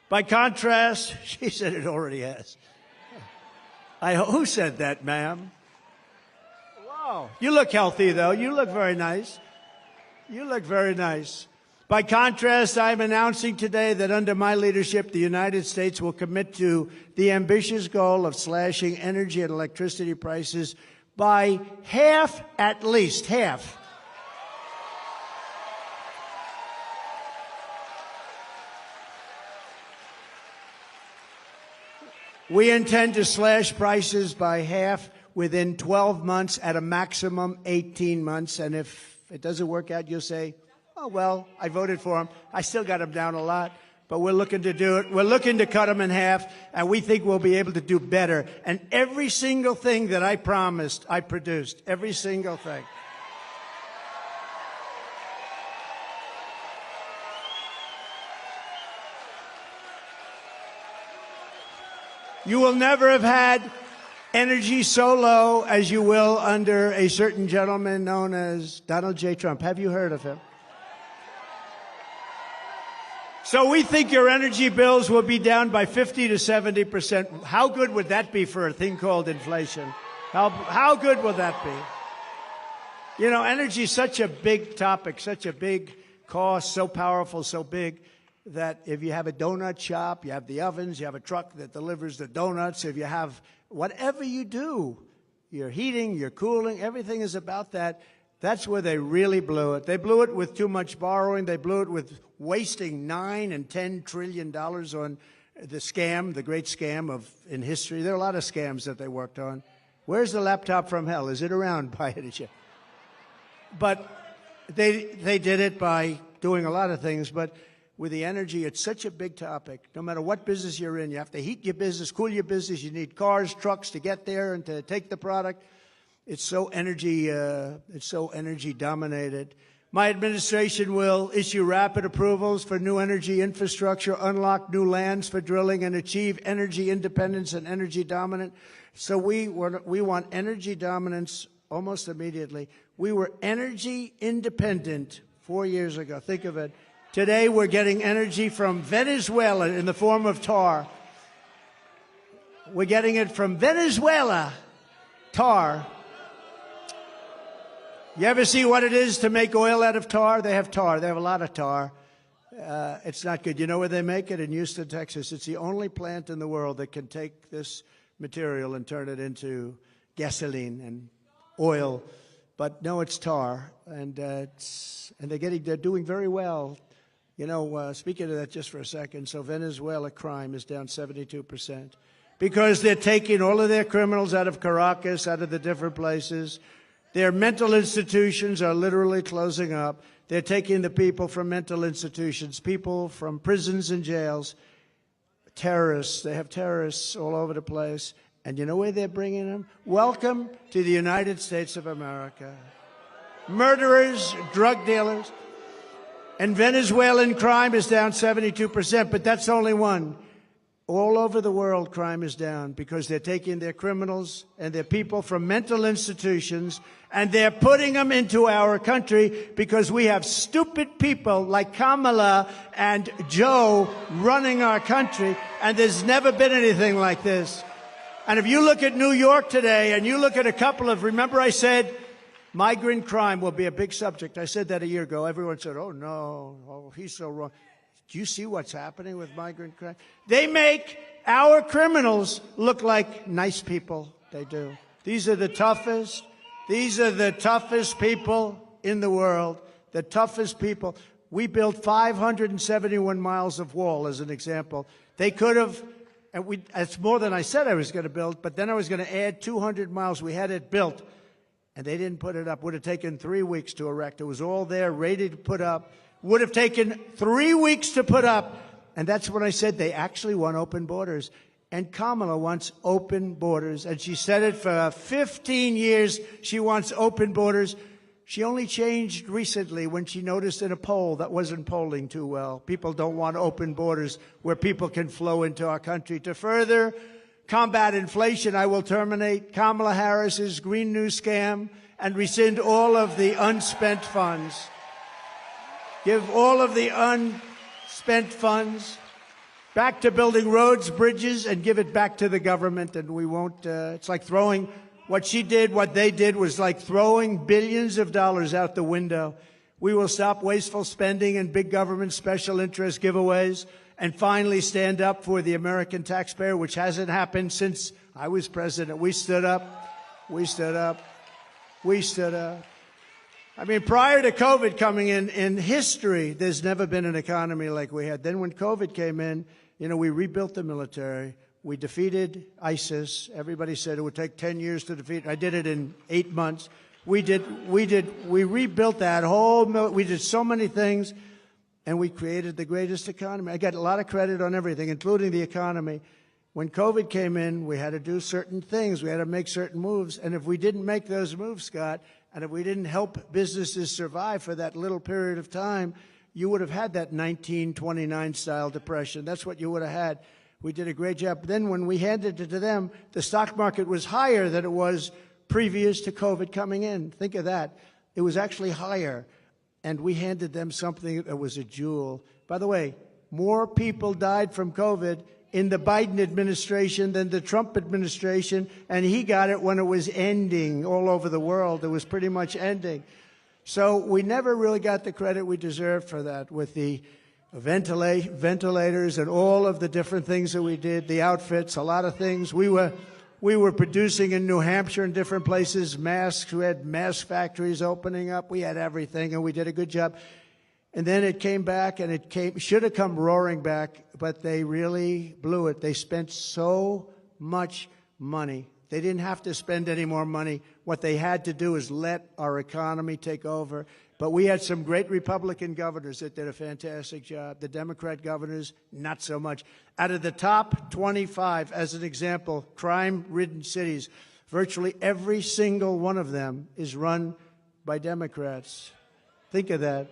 By contrast, she said it already has. Who said that, ma'am? Wow. You look healthy, though. You look very nice. You look very nice. By contrast, I'm announcing today that under my leadership, the United States will commit to the ambitious goal of slashing energy and electricity prices by half, at least half. We intend to slash prices by half within 12 months, at a maximum 18 months. And if it doesn't work out, you'll say, oh, well, I voted for him. I still got him down a lot, but we're looking to do it. We're looking to cut him in half, and we think we'll be able to do better. And every single thing that I promised, I produced. Every single thing. You will never have had energy so low as you will under a certain gentleman known as Donald J. Trump. Have you heard of him? So we think your energy bills will be down by 50 to 70%. How good would that be for a thing called inflation? How good will that be? You know, energy is such a big topic, such a big cost, so powerful, so big, that if you have a donut shop, you have the ovens, you have a truck that delivers the donuts, if you have whatever you do, your heating, your cooling, everything is about that. That's where they really blew it. They blew it with too much borrowing. They blew it with wasting $9 and $10 trillion on the scam, the great scam in history. There are a lot of scams that they worked on. Where's the laptop from hell? Is it around by any chance? But they did it by doing a lot of things. But with the energy, it's such a big topic. No matter what business you're in, you have to heat your business, cool your business. You need cars, trucks to get there and to take the product. It's so energy dominated. My administration will issue rapid approvals for new energy infrastructure, unlock new lands for drilling, and achieve energy independence and energy dominance. So we want energy dominance almost immediately. We were energy independent 4 years ago. Think of it. Today we're getting energy from Venezuela in the form of tar. We're getting it from Venezuela, tar. You ever see what it is to make oil out of tar? They have tar. They have a lot of tar. It's not good. You know where they make it? In Houston, Texas. It's the only plant in the world that can take this material and turn it into gasoline and oil. But no, it's tar, and they're doing very well. You know, speaking of that just for a second, so Venezuela crime is down 72% because they're taking all of their criminals out of Caracas, out of the different places. Their mental institutions are literally closing up. They're taking the people from mental institutions, people from prisons and jails, terrorists. They have terrorists all over the place. And you know where they're bringing them? Welcome to the United States of America. Murderers, drug dealers. And Venezuelan crime is down 72%, but that's only one. All over the world, crime is down because they're taking their criminals and their people from mental institutions and they're putting them into our country because we have stupid people like Kamala and Joe running our country, and there's never been anything like this. And if you look at New York today and you look at a couple of, remember I said migrant crime will be a big subject. I said that a year ago. Everyone said, oh, no, oh, he's so wrong. Do you see what's happening with migrant crime? They make our criminals look like nice people. They do. These are the toughest. These are the toughest people in the world. The toughest people. We built 571 miles of wall, as an example. They could have, and it's more than I said I was going to build, but then I was going to add 200 miles. We had it built, and they didn't put it up. It would have taken 3 weeks to erect. It was all there, ready to put up. Would have taken 3 weeks to put up. And that's when I said they actually want open borders. And Kamala wants open borders. And she said it for 15 years. She wants open borders. She only changed recently when she noticed in a poll that wasn't polling too well. People don't want open borders where people can flow into our country. To further combat inflation, I will terminate Kamala Harris's Green New Scam and rescind all of the unspent funds. Give all of the unspent funds back to building roads, bridges, and give it back to the government. And we won't, it's like throwing, what she did, what they did was like throwing billions of dollars out the window. We will stop wasteful spending and big government special interest giveaways and finally stand up for the American taxpayer, which hasn't happened since I was president. We stood up. We stood up. We stood up. I mean, prior to COVID coming in history, there's never been an economy like we had. Then when COVID came in, you know, we rebuilt the military. We defeated ISIS. Everybody said it would take 10 years to defeat. I did it in 8 months. We rebuilt that whole, we did so many things, and we created the greatest economy. I got a lot of credit on everything, including the economy. When COVID came in, we had to do certain things. We had to make certain moves. And if we didn't make those moves, Scott, and if we didn't help businesses survive for that little period of time, you would have had that 1929 style depression. That's what you would have had. We did a great job. Then when we handed it to them, the stock market was higher than it was previous to COVID coming in. Think of that. It was actually higher. And we handed them something that was a jewel. By the way, more people died from COVID in the Biden administration than the Trump administration, and he got it when it was ending all over the world. It was pretty much ending. So we never really got the credit we deserved for that with the ventilators and all of the different things that we did, the outfits, a lot of things. We were producing in New Hampshire and different places masks. We had mask factories opening up. We had everything, and we did a good job. And then it came back, and should have come roaring back, but they really blew it. They spent so much money. They didn't have to spend any more money. What they had to do is let our economy take over. But we had some great Republican governors that did a fantastic job. The Democrat governors, not so much. Out of the top 25, as an example, crime-ridden cities, virtually every single one of them is run by Democrats. Think of that.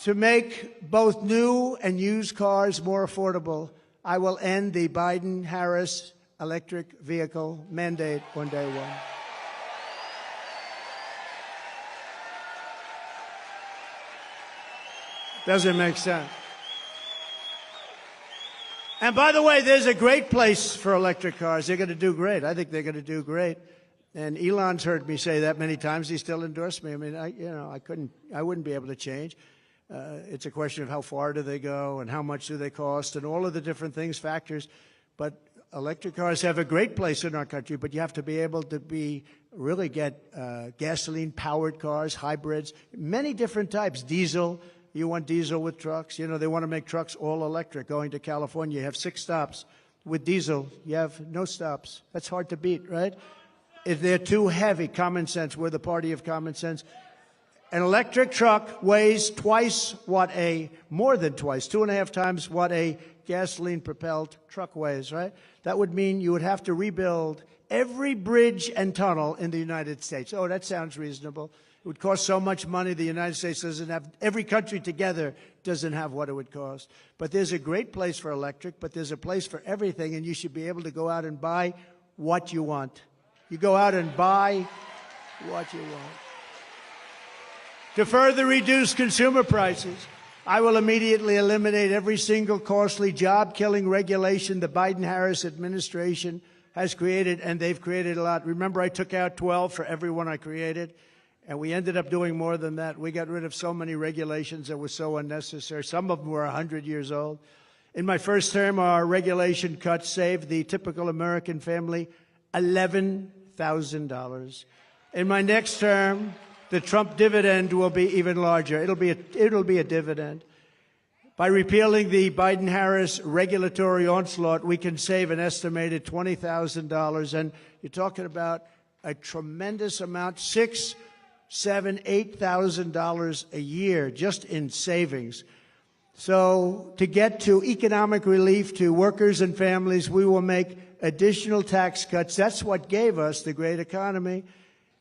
To make both new and used cars more affordable, I will end the Biden-Harris electric vehicle mandate on day one. Doesn't make sense. And by the way, there's a great place for electric cars. They're going to do great. I think they're going to do great. And Elon's heard me say that many times. He still endorsed me. I mean, I wouldn't be able to change. It's a question of how far do they go and how much do they cost and all of the different things, factors. But electric cars have a great place in our country, but you have to be able to really get gasoline-powered cars, hybrids, many different types, diesel. You want diesel with trucks. You know, they want to make trucks all electric. Going to California, you have 6 stops. With diesel, you have no stops. That's hard to beat, right? If they're too heavy, common sense. We're the party of common sense. An electric truck weighs more than twice, 2.5 times what a gasoline-propelled truck weighs, right? That would mean you would have to rebuild every bridge and tunnel in the United States. Oh, that sounds reasonable. It would cost so much money. The United States doesn't have, every country together doesn't have what it would cost. But there's a great place for electric, but there's a place for everything, and you should be able to go out and buy what you want. You go out and buy what you want. To further reduce consumer prices, I will immediately eliminate every single costly job-killing regulation the Biden-Harris administration has created, and they've created a lot. Remember, I took out 12 for every one I created, and we ended up doing more than that. We got rid of so many regulations that were so unnecessary. Some of them were 100 years old. In my first term, our regulation cuts saved the typical American family $11,000. In my next term, the Trump dividend will be even larger. It'll be a dividend. By repealing the Biden-Harris regulatory onslaught, we can save an estimated $20,000. And you're talking about a tremendous amount, $6,000, $7,000, $8,000 a year just in savings. So to get to economic relief to workers and families, we will make additional tax cuts. That's what gave us the great economy.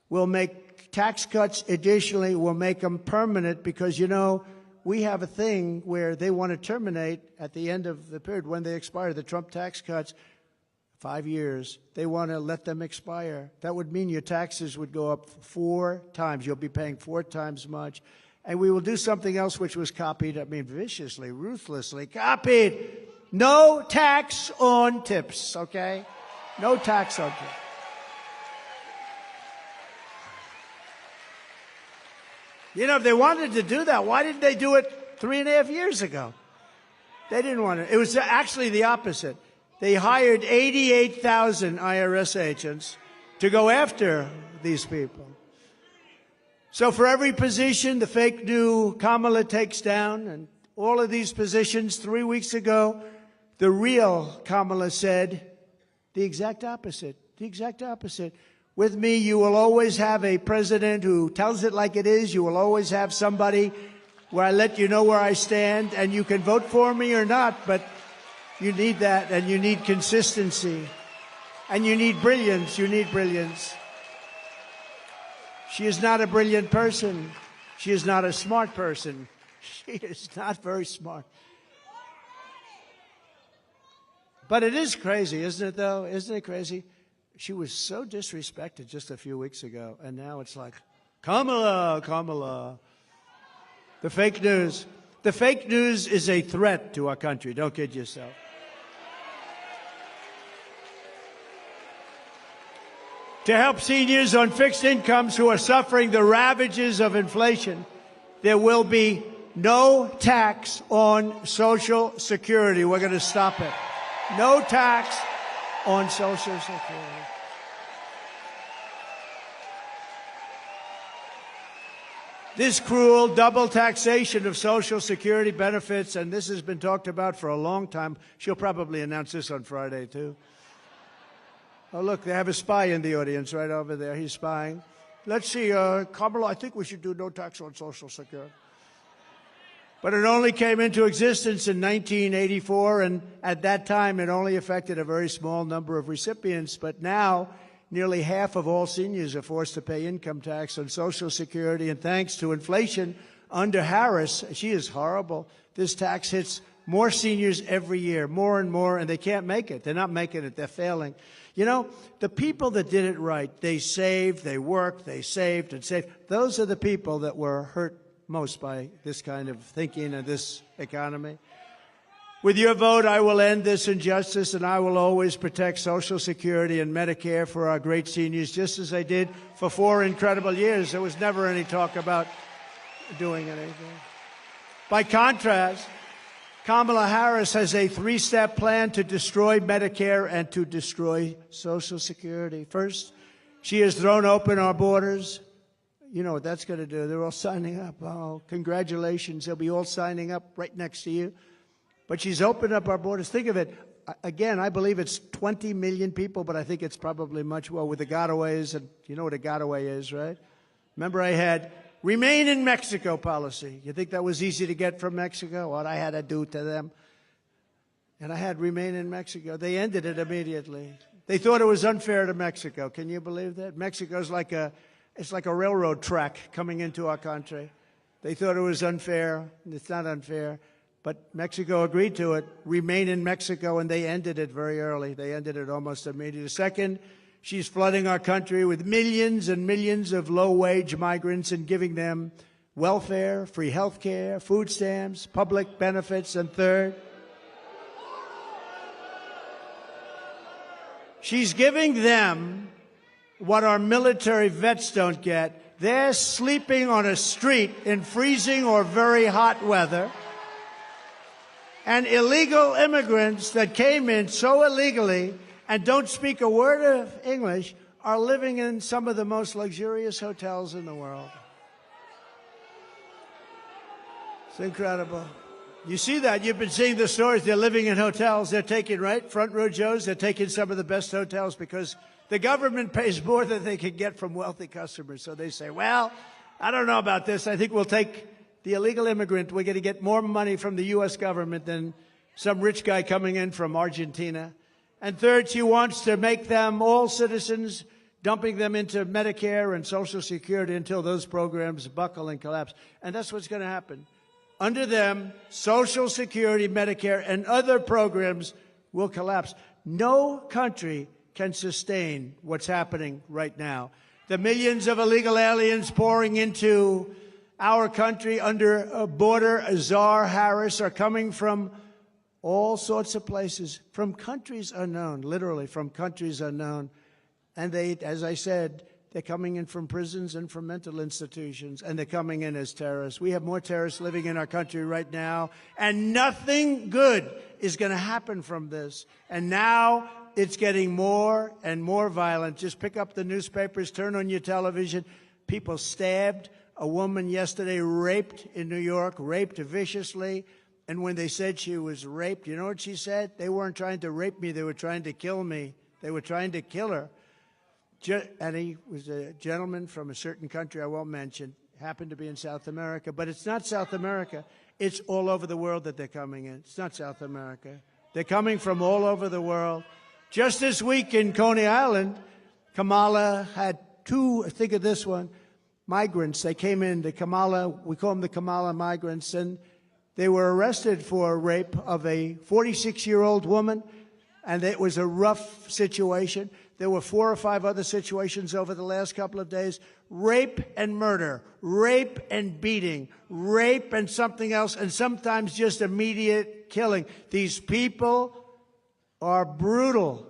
We'll make tax cuts additionally. We'll make them permanent because, you know, we have a thing where they want to terminate at the end of the period when they expire. The Trump tax cuts, 5 years, they want to let them expire. That would mean your taxes would go up 4 times. You'll be paying 4 times much. And we will do something else which was copied, I mean, viciously, ruthlessly copied. No tax on tips, okay? No tax on tips. You know, if they wanted to do that, why didn't they do it 3.5 years ago? They didn't want to. It was actually the opposite. They hired 88,000 IRS agents to go after these people. So for every position the fake new Kamala takes down, and all of these positions 3 weeks ago, the real Kamala said the exact opposite, the exact opposite. With me, you will always have a president who tells it like it is. You will always have somebody where I let you know where I stand, and you can vote for me or not, but you need that, and you need consistency, and you need brilliance. You need brilliance. She is not a brilliant person. She is not a smart person. She is not very smart. But it is crazy, isn't it, though? Isn't it crazy? She was so disrespected just a few weeks ago, and now it's like, Kamala, Kamala. The fake news. The fake news is a threat to our country. Don't kid yourself. To help seniors on fixed incomes who are suffering the ravages of inflation, there will be no tax on Social Security. We're going to stop it. No tax on Social Security. This cruel double taxation of Social Security benefits, and this has been talked about for a long time. She'll probably announce this on Friday, too. Oh, look, they have a spy in the audience right over there. He's spying. Let's see, Kamala, I think we should do no tax on Social Security. But it only came into existence in 1984, and at that time it only affected a very small number of recipients. But now, nearly half of all seniors are forced to pay income tax on Social Security, and thanks to inflation under Harris, she is horrible. This tax hits more seniors every year, more and more, and they can't make it. They're not making it. They're failing. You know, the people that did it right, they saved, they worked, they saved and saved. Those are the people that were hurt most by this kind of thinking and this economy. With your vote, I will end this injustice, and I will always protect Social Security and Medicare for our great seniors, just as I did for 4 incredible years. There was never any talk about doing anything. By contrast, Kamala Harris has a 3-step plan to destroy Medicare and to destroy Social Security. First, she has thrown open our borders. You know what that's going to do. They're all signing up. Oh, congratulations. They'll be all signing up right next to you. But she's opened up our borders. Think of it. Again, I believe it's 20 million people, but I think it's probably much more with the gotaways. And you know what a gotaway is, right? Remember, I had Remain in Mexico policy. You think that was easy to get from Mexico? What I had to do to them. And I had Remain in Mexico. They ended it immediately. They thought it was unfair to Mexico. Can you believe that? Mexico's like it's like a railroad track coming into our country. They thought it was unfair. It's not unfair. But Mexico agreed to it. Remain in Mexico, and they ended it very early. They ended it almost immediately. Second, she's flooding our country with millions and millions of low-wage migrants and giving them welfare, free health care, food stamps, public benefits. And third, she's giving them what our military vets don't get. They're sleeping on a street in freezing or very hot weather. And illegal immigrants that came in so illegally and don't speak a word of English are living in some of the most luxurious hotels in the world. It's incredible. You see that. You've been seeing the stories. They're living in hotels. They're taking, right, front row Joes. They're taking some of the best hotels because the government pays more than they can get from wealthy customers. So they say, well, I don't know about this. I think we'll take the illegal immigrant. We're going to get more money from the U.S. government than some rich guy coming in from Argentina. And third, she wants to make them all citizens, dumping them into Medicare and Social Security until those programs buckle and collapse. And that's what's going to happen. Under them, Social Security, Medicare, and other programs will collapse. No country can sustain what's happening right now. The millions of illegal aliens pouring into our country under a border, Czar Harris, are coming from all sorts of places, from countries unknown, literally from countries unknown. And they, as I said, they're coming in from prisons and from mental institutions, and they're coming in as terrorists. We have more terrorists living in our country right now, and nothing good is going to happen from this. And now it's getting more and more violent. Just pick up the newspapers, turn on your television. People stabbed. A woman yesterday raped in New York, raped viciously. And when they said she was raped, you know what she said? They weren't trying to rape me. They were trying to kill me. They were trying to kill her. And he was a gentleman from a certain country I won't mention, happened to be in South America. But it's not South America. It's all over the world that they're coming in. It's not South America. They're coming from all over the world. Just this week in Coney Island, Kamala had 2, think of this one, migrants. They came in, the Kamala, we call them the Kamala migrants, and they were arrested for rape of a 46-year-old woman. and it was a rough situation. There were 4 or 5 other situations over the last couple of days. Rape and murder, rape and beating, rape and something else, and sometimes just immediate killing. These people are brutal.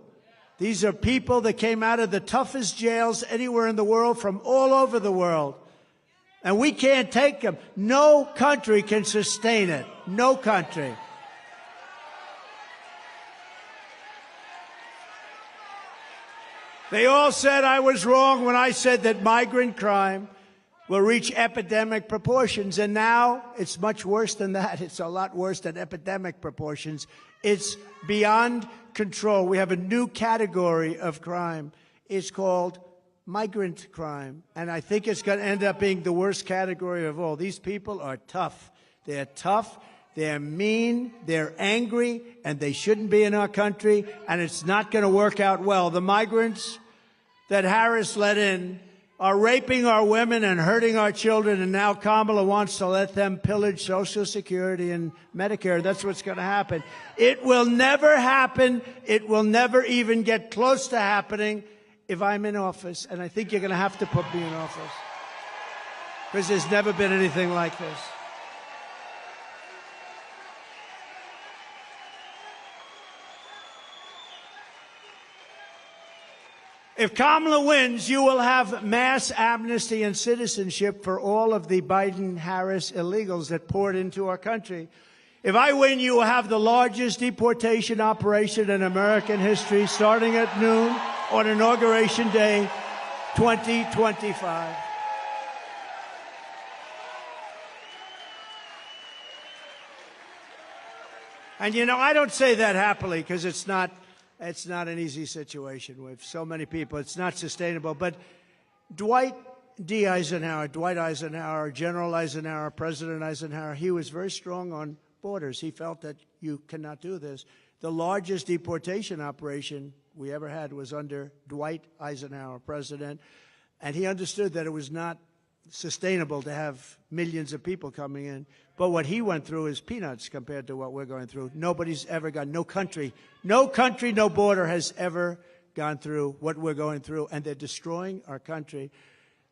These are people that came out of the toughest jails anywhere in the world, from all over the world. And we can't take them. No country can sustain it. No country. They all said I was wrong when I said that migrant crime will reach epidemic proportions. And now it's much worse than that. It's a lot worse than epidemic proportions. It's beyond control. We have a new category of crime. It's called migrant crime. And I think it's going to end up being the worst category of all. These people are tough. They're tough. They're mean, they're angry, and they shouldn't be in our country, and it's not going to work out well. The migrants that Harris let in are raping our women and hurting our children, and now Kamala wants to let them pillage Social Security and Medicare. That's what's going to happen. It will never happen. It will never even get close to happening if I'm in office, and I think you're going to have to put me in office, because there's never been anything like this. If Kamala wins, you will have mass amnesty and citizenship for all of the Biden-Harris illegals that poured into our country. If I win, you will have the largest deportation operation in American history, starting at noon on Inauguration Day 2025. And, you know, I don't say that happily, because it's not an easy situation with so many people. It's not sustainable. But Dwight Eisenhower, General Eisenhower, President Eisenhower, he was very strong on borders. He felt that you cannot do this. The largest deportation operation we ever had was under Dwight Eisenhower, president, and he understood that it was not sustainable to have millions of people coming in. But what he went through is peanuts compared to what we're going through. Nobody's ever gone, no country, no border has ever gone through what we're going through, and they're destroying our country.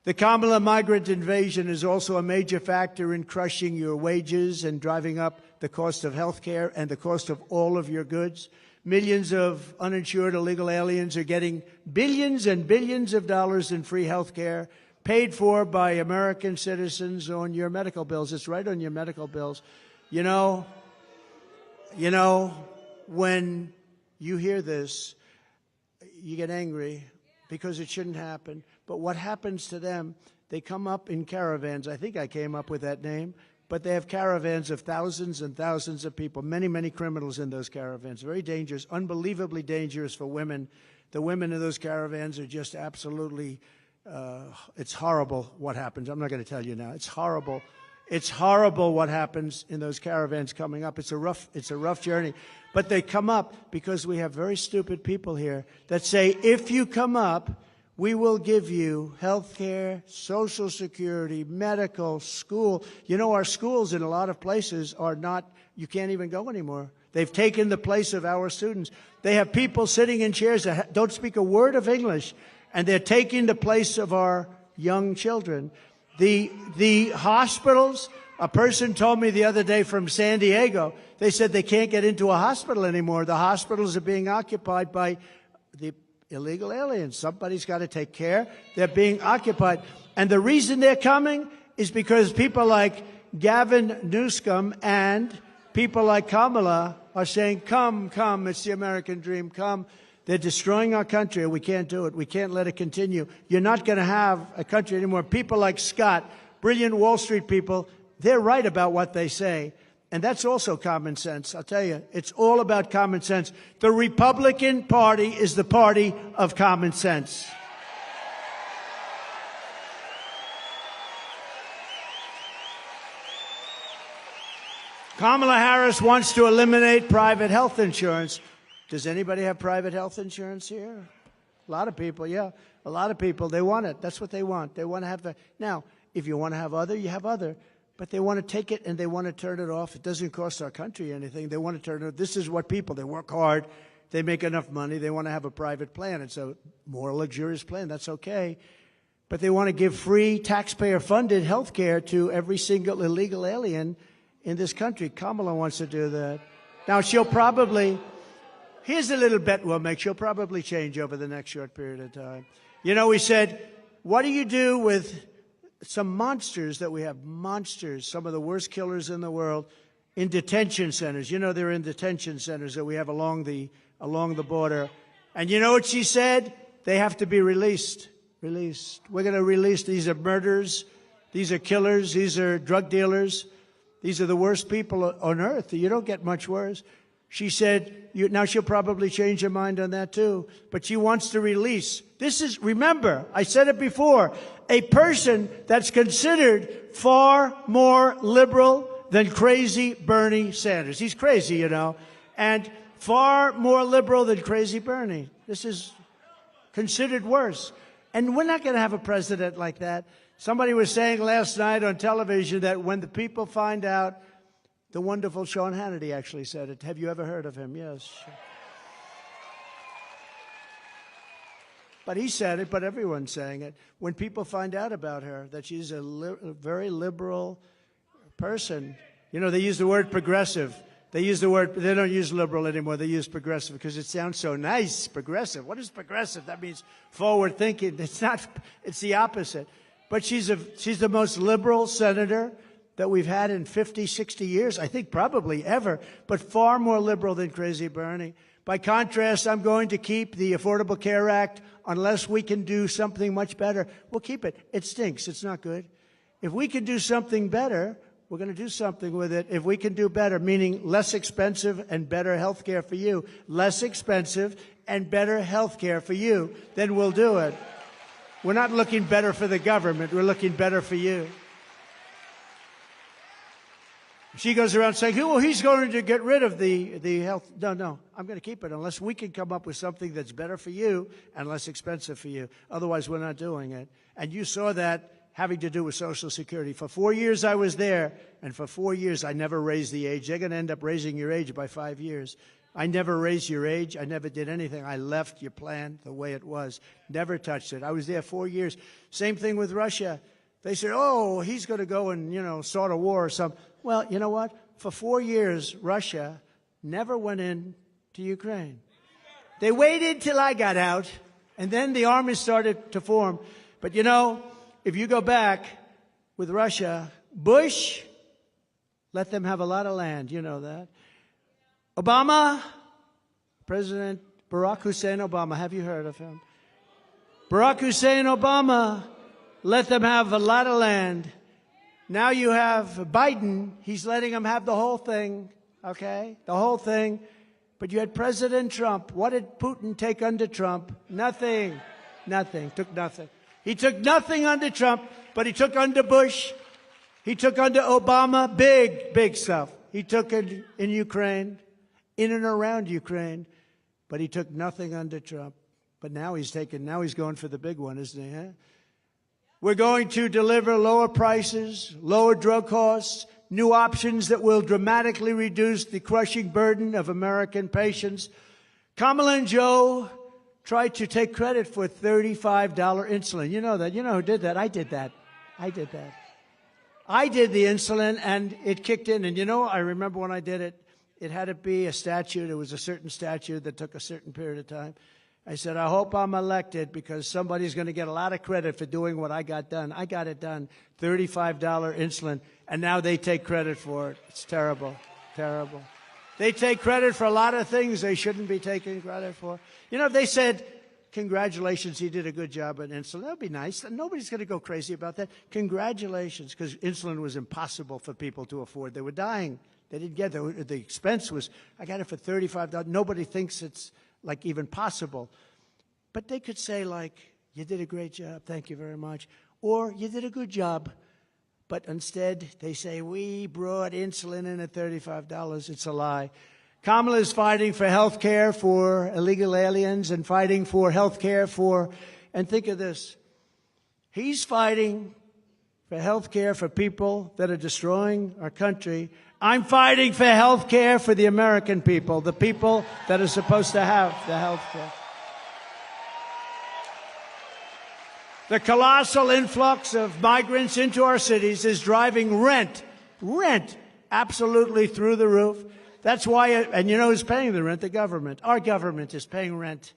The Kamala migrant invasion is also a major factor in crushing your wages and driving up the cost of health care and the cost of all of your goods. Millions of uninsured illegal aliens are getting billions and billions of dollars in free health care, paid for by American citizens on your medical bills. It's right on your medical bills. You know, when you hear this, you get angry because it shouldn't happen. But what happens to them, they come up in caravans. I think I came up with that name. But they have caravans of thousands and thousands of people, many, many criminals in those caravans. Very dangerous, unbelievably dangerous for women. The women in those caravans are just absolutely, it's horrible what happens. I'm not going to tell you now. It's horrible. It's horrible what happens in those caravans coming up. It's a rough journey. But they come up because we have very stupid people here that say, if you come up, we will give you health care, Social Security, medical, school. You know, our schools in a lot of places are not, you can't even go anymore. They've taken the place of our students. They have people sitting in chairs that don't speak a word of English, and they're taking the place of our young children. The hospitals, a person told me the other day from San Diego, they said they can't get into a hospital anymore. The hospitals are being occupied by the illegal aliens. Somebody's got to take care. They're being occupied. And the reason they're coming is because people like Gavin Newsom and people like Kamala are saying, come, come, it's the American dream, come. They're destroying our country, and we can't do it. We can't let it continue. You're not going to have a country anymore. People like Scott, brilliant Wall Street people, they're right about what they say. And that's also common sense. I'll tell you, it's all about common sense. The Republican Party is the party of common sense. Kamala Harris wants to eliminate private health insurance. Does anybody have private health insurance here? A lot of people, yeah. A lot of people, they want it. That's what they want. They want to have the... Now, if you want to have other, you have other. But they want to take it and they want to turn it off. It doesn't cost our country anything. They want to turn it off. This is what people, they work hard. they make enough money, they want to have a private plan. It's a more luxurious plan. That's okay. But they want to give free taxpayer-funded health care to every single illegal alien in this country. Kamala wants to do that. Now, she'll probably, here's a little bet we'll make. She'll probably change over the next short period of time. You know, we said, what do you do with some monsters that we have? Monsters, some of the worst killers in the world, in detention centers. You know, they're in detention centers that we have along the border. And you know what she said? They have to be released. Released. We're going to release. These are murderers. These are killers. These are drug dealers. These are the worst people on earth. You don't get much worse. She said, now she'll probably change her mind on that too, but she wants to release. This is, remember, I said it before, a person that's considered far more liberal than crazy Bernie Sanders. He's crazy, you know, and far more liberal than crazy Bernie. This is considered worse. And we're not going to have a president like that. Somebody was saying last night on television that when the people find out, the wonderful Sean Hannity actually said it. Have you ever heard of him? Yes. But he said it, but everyone's saying it. When people find out about her, that she's a very liberal person, you know, they use the word progressive. They use the word, they don't use liberal anymore. They use progressive because it sounds so nice, progressive. What is progressive? That means forward thinking. It's not, it's the opposite. But she's the most liberal senator that we've had in 50, 60 years, I think probably ever, but far more liberal than crazy Bernie. By contrast, I'm going to keep the Affordable Care Act unless we can do something much better. We'll keep it. It stinks. It's not good. If we can do something better, we're going to do something with it. If we can do better, meaning less expensive and better health care for you, less expensive and better health care for you, then we'll do it. We're not looking better for the government. We're looking better for you. She goes around saying, oh, he's going to get rid of the health. No, I'm going to keep it unless we can come up with something that's better for you and less expensive for you. Otherwise, we're not doing it. And you saw that having to do with Social Security. For 4 years, I was there, and for 4 years, I never raised the age. They're going to end up raising your age by 5 years. I never raised your age. I never did anything. I left your plan the way it was. Never touched it. I was there 4 years. Same thing with Russia. They said, oh, he's going to go and, you know, start a war or something. Well, you know what? For 4 years, Russia never went in to Ukraine. They waited till I got out, and then the army started to form. But, you know, if you go back with Russia, Bush let them have a lot of land. You know that. Obama, President Barack Hussein Obama, have you heard of him? Barack Hussein Obama let them have a lot of land. Now you have Biden. He's letting them have the whole thing, okay? The whole thing. But you had President Trump. What did Putin take under Trump? Nothing. Nothing. Took nothing. He took nothing under Trump, but he took under Bush. He took under Obama. Big, big stuff. He took it in Ukraine, in and around Ukraine, but he took nothing under Trump. But now he's going for the big one, isn't he? Huh? We're going to deliver lower prices, lower drug costs, new options that will dramatically reduce the crushing burden of American patients. Kamala and Joe tried to take credit for $35 insulin. You know that. You know who did that? I did that. I did that. I did the insulin, and it kicked in. And you know, I remember when I did it, it had to be a statute. It was a certain statute that took a certain period of time. I said, I hope I'm elected because somebody's going to get a lot of credit for doing what I got done. I got it done, $35 insulin, and now they take credit for it. It's terrible, terrible. They take credit for a lot of things they shouldn't be taking credit for. You know, if they said, congratulations, you did a good job on insulin, that would be nice. Nobody's going to go crazy about that. Congratulations, because insulin was impossible for people to afford. They were dying. They didn't get it. The expense was, I got it for $35. Nobody thinks it's like even possible. But they could say like, you did a great job, thank you very much. Or you did a good job. But instead, they say, we brought insulin in at $35. It's a lie. Kamala is fighting for health care for illegal aliens and fighting for health care for, and think of this, he's fighting for health care for people that are destroying our country, I'm fighting for health care for the American people, the people that are supposed to have the health care. The colossal influx of migrants into our cities is driving rent absolutely through the roof. That's why, and you know who's paying the rent? The government. Our government is paying rent.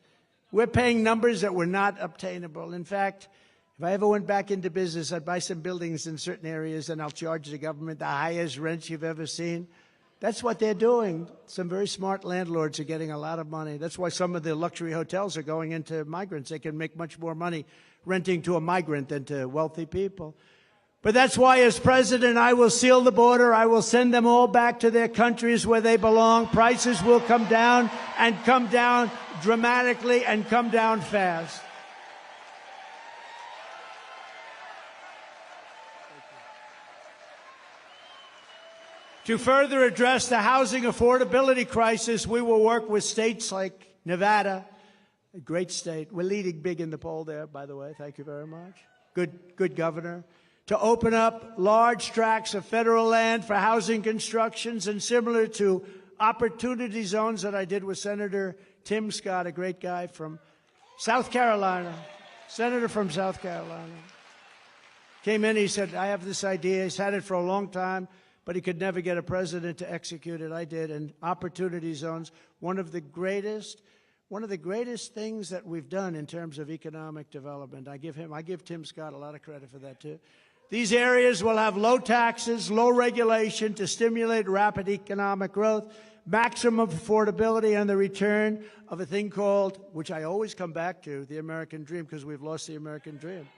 We're paying numbers that were not obtainable. In fact, if I ever went back into business, I'd buy some buildings in certain areas and I'll charge the government the highest rents you've ever seen. That's what they're doing. Some very smart landlords are getting a lot of money. That's why some of the luxury hotels are going into migrants. They can make much more money renting to a migrant than to wealthy people. But that's why, as president, I will seal the border. I will send them all back to their countries where they belong. Prices will come down and come down dramatically and come down fast. To further address the housing affordability crisis, we will work with states like Nevada, a great state. We're leading big in the poll there, by the way. Thank you very much. Good governor. To open up large tracts of federal land for housing constructions, and similar to opportunity zones that I did with Senator Tim Scott, a great guy from South Carolina, senator from South Carolina. Came in, he said, I have this idea. He's had it for a long time, but he could never get a president to execute it. I did. And opportunity zones, one of the greatest things that we've done in terms of economic development. I give Tim Scott a lot of credit for that, too. These areas will have low taxes, low regulation to stimulate rapid economic growth, maximum affordability, and the return of a thing called, which I always come back to, the American dream, because we've lost the American dream.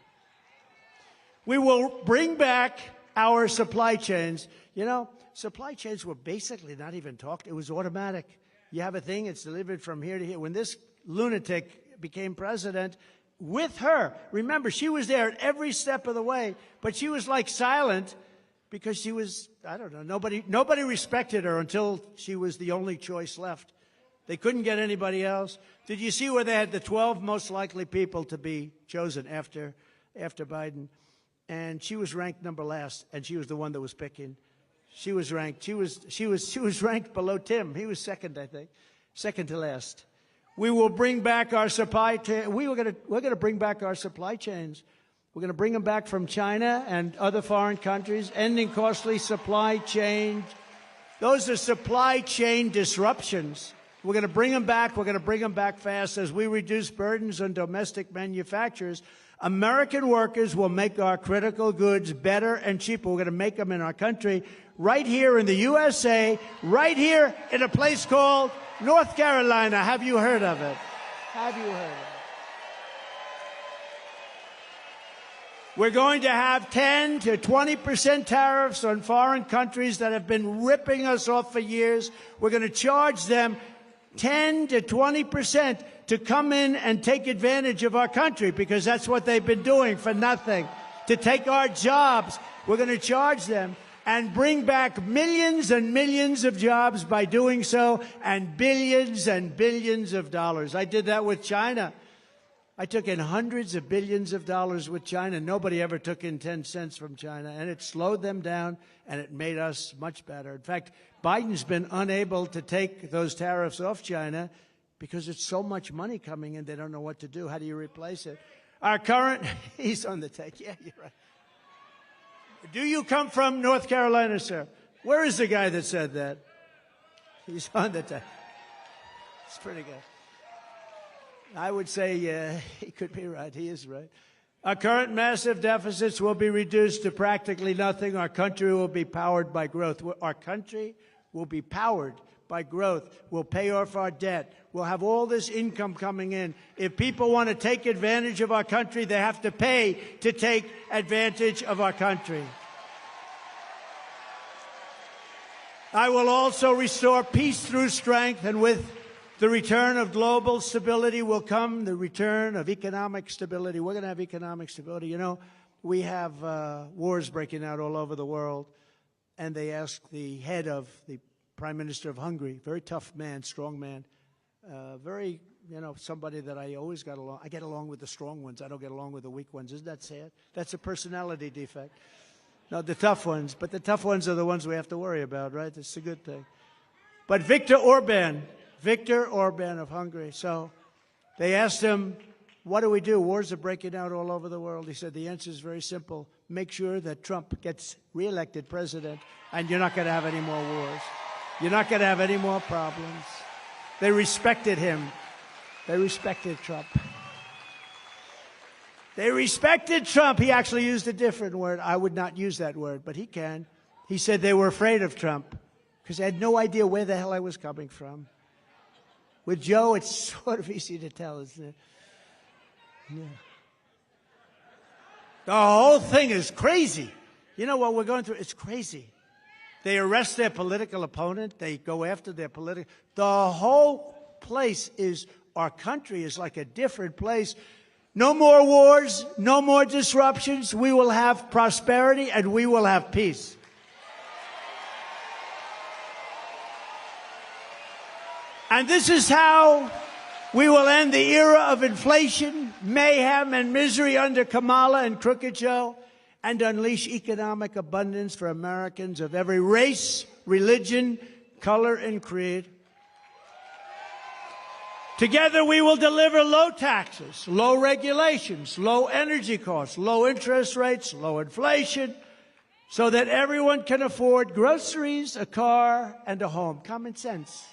We will bring back our supply chains. You know, supply chains were basically not even talked. It was automatic. You have a thing, it's delivered from here to here. When this lunatic became president, with her, remember, she was there at every step of the way, but she was like silent because she was, I don't know, nobody respected her until she was the only choice left. They couldn't get anybody else. Did you see where they had the 12 most likely people to be chosen after Biden? And she was ranked number last, and she was the one that was picking. She was ranked ranked below Tim. He was second, I think, second to last. We will bring back our supply chain. We're going to bring back our supply chains. We're going to bring them back from China and other foreign countries, ending costly supply chains. Those are supply chain disruptions. We're going to bring them back. We're going to bring them back fast as we reduce burdens on domestic manufacturers. American workers will make our critical goods better and cheaper. We're going to make them in our country, right here in the USA, right here in a place called North Carolina. Have you heard of it? Have you heard of it? We're going to have 10 to 20% tariffs on foreign countries that have been ripping us off for years. We're going to charge them 10 to 20% to come in and take advantage of our country, because that's what they've been doing for nothing, to take our jobs. We're going to charge them and bring back millions and millions of jobs by doing so, and billions of dollars. I did that with China. I took in hundreds of billions of dollars with China. Nobody ever took in 10 cents from China, and it slowed them down, and it made us much better. In fact, Biden's been unable to take those tariffs off China because it's so much money coming in, they don't know what to do. How do you replace it? Our current, he's on the take. Yeah, you're right. Do you come from North Carolina, sir? Where is the guy that said that? He's on the take. It's pretty good. I would say he could be right. He is right. Our current massive deficits will be reduced to practically nothing. Our country will be powered by growth. Our country will be powered by growth. We'll pay off our debt. We'll have all this income coming in. If people want to take advantage of our country, they have to pay to take advantage of our country. I will also restore peace through strength, and with the return of global stability will come the return of economic stability. We're going to have economic stability. You know, we have wars breaking out all over the world, and they asked the head of the Prime Minister of Hungary, very tough man, strong man, very, you know, somebody that I always got along. I get along with the strong ones. I don't get along with the weak ones. Isn't that sad? That's a personality defect. No, the tough ones. But the tough ones are the ones we have to worry about, right? That's a good thing. But Viktor Orban of Hungary. So they asked him, what do we do? Wars are breaking out all over the world. He said, the answer is very simple. Make sure that Trump gets reelected president, and you're not going to have any more wars. You're not going to have any more problems. They respected him. They respected Trump. They respected Trump. He actually used a different word. I would not use that word, but he can. He said they were afraid of Trump because they had no idea where the hell I was coming from. With Joe, it's sort of easy to tell, isn't it? Yeah. The whole thing is crazy. You know what we're going through? It's crazy. They arrest their political opponent. They go after their political. The whole place is, our country is like a different place. No more wars, no more disruptions. We will have prosperity and we will have peace. And this is how we will end the era of inflation, mayhem, and misery under Kamala and Crooked Joe, and unleash economic abundance for Americans of every race, religion, color, and creed. Together we will deliver low taxes, low regulations, low energy costs, low interest rates, low inflation, so that everyone can afford groceries, a car, and a home. Common sense.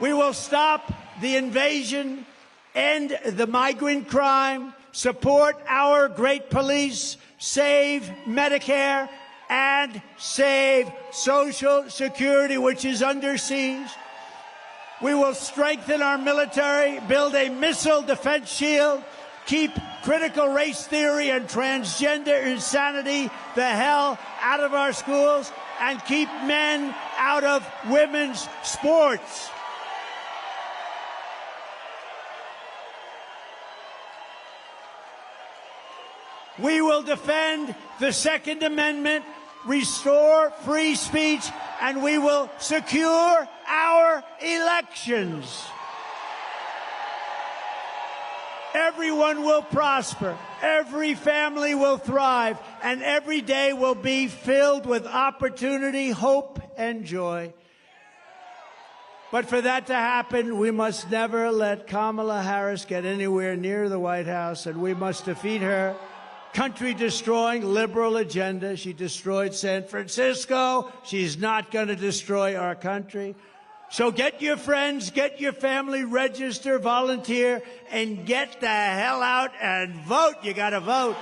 We will stop the invasion, end the migrant crime, support our great police, save Medicare, and save Social Security, which is under siege. We will strengthen our military, build a missile defense shield, keep critical race theory and transgender insanity the hell out of our schools, and keep men out of women's sports. We will defend the Second Amendment, restore free speech, and we will secure our elections. Everyone will prosper, every family will thrive, and every day will be filled with opportunity, hope, and joy. But for that to happen, we must never let Kamala Harris get anywhere near the White House, and we must defeat her country-destroying liberal agenda. She destroyed San Francisco. She's not going to destroy our country. So get your friends, get your family, register, volunteer, and get the hell out and vote. You got to vote.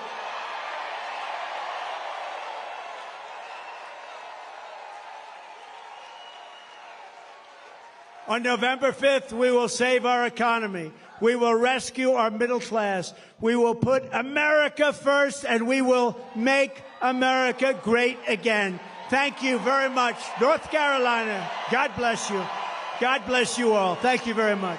On November 5th, we will save our economy. We will rescue our middle class. We will put America first, and we will make America great again. Thank you very much. North Carolina, God bless you. God bless you all. Thank you very much.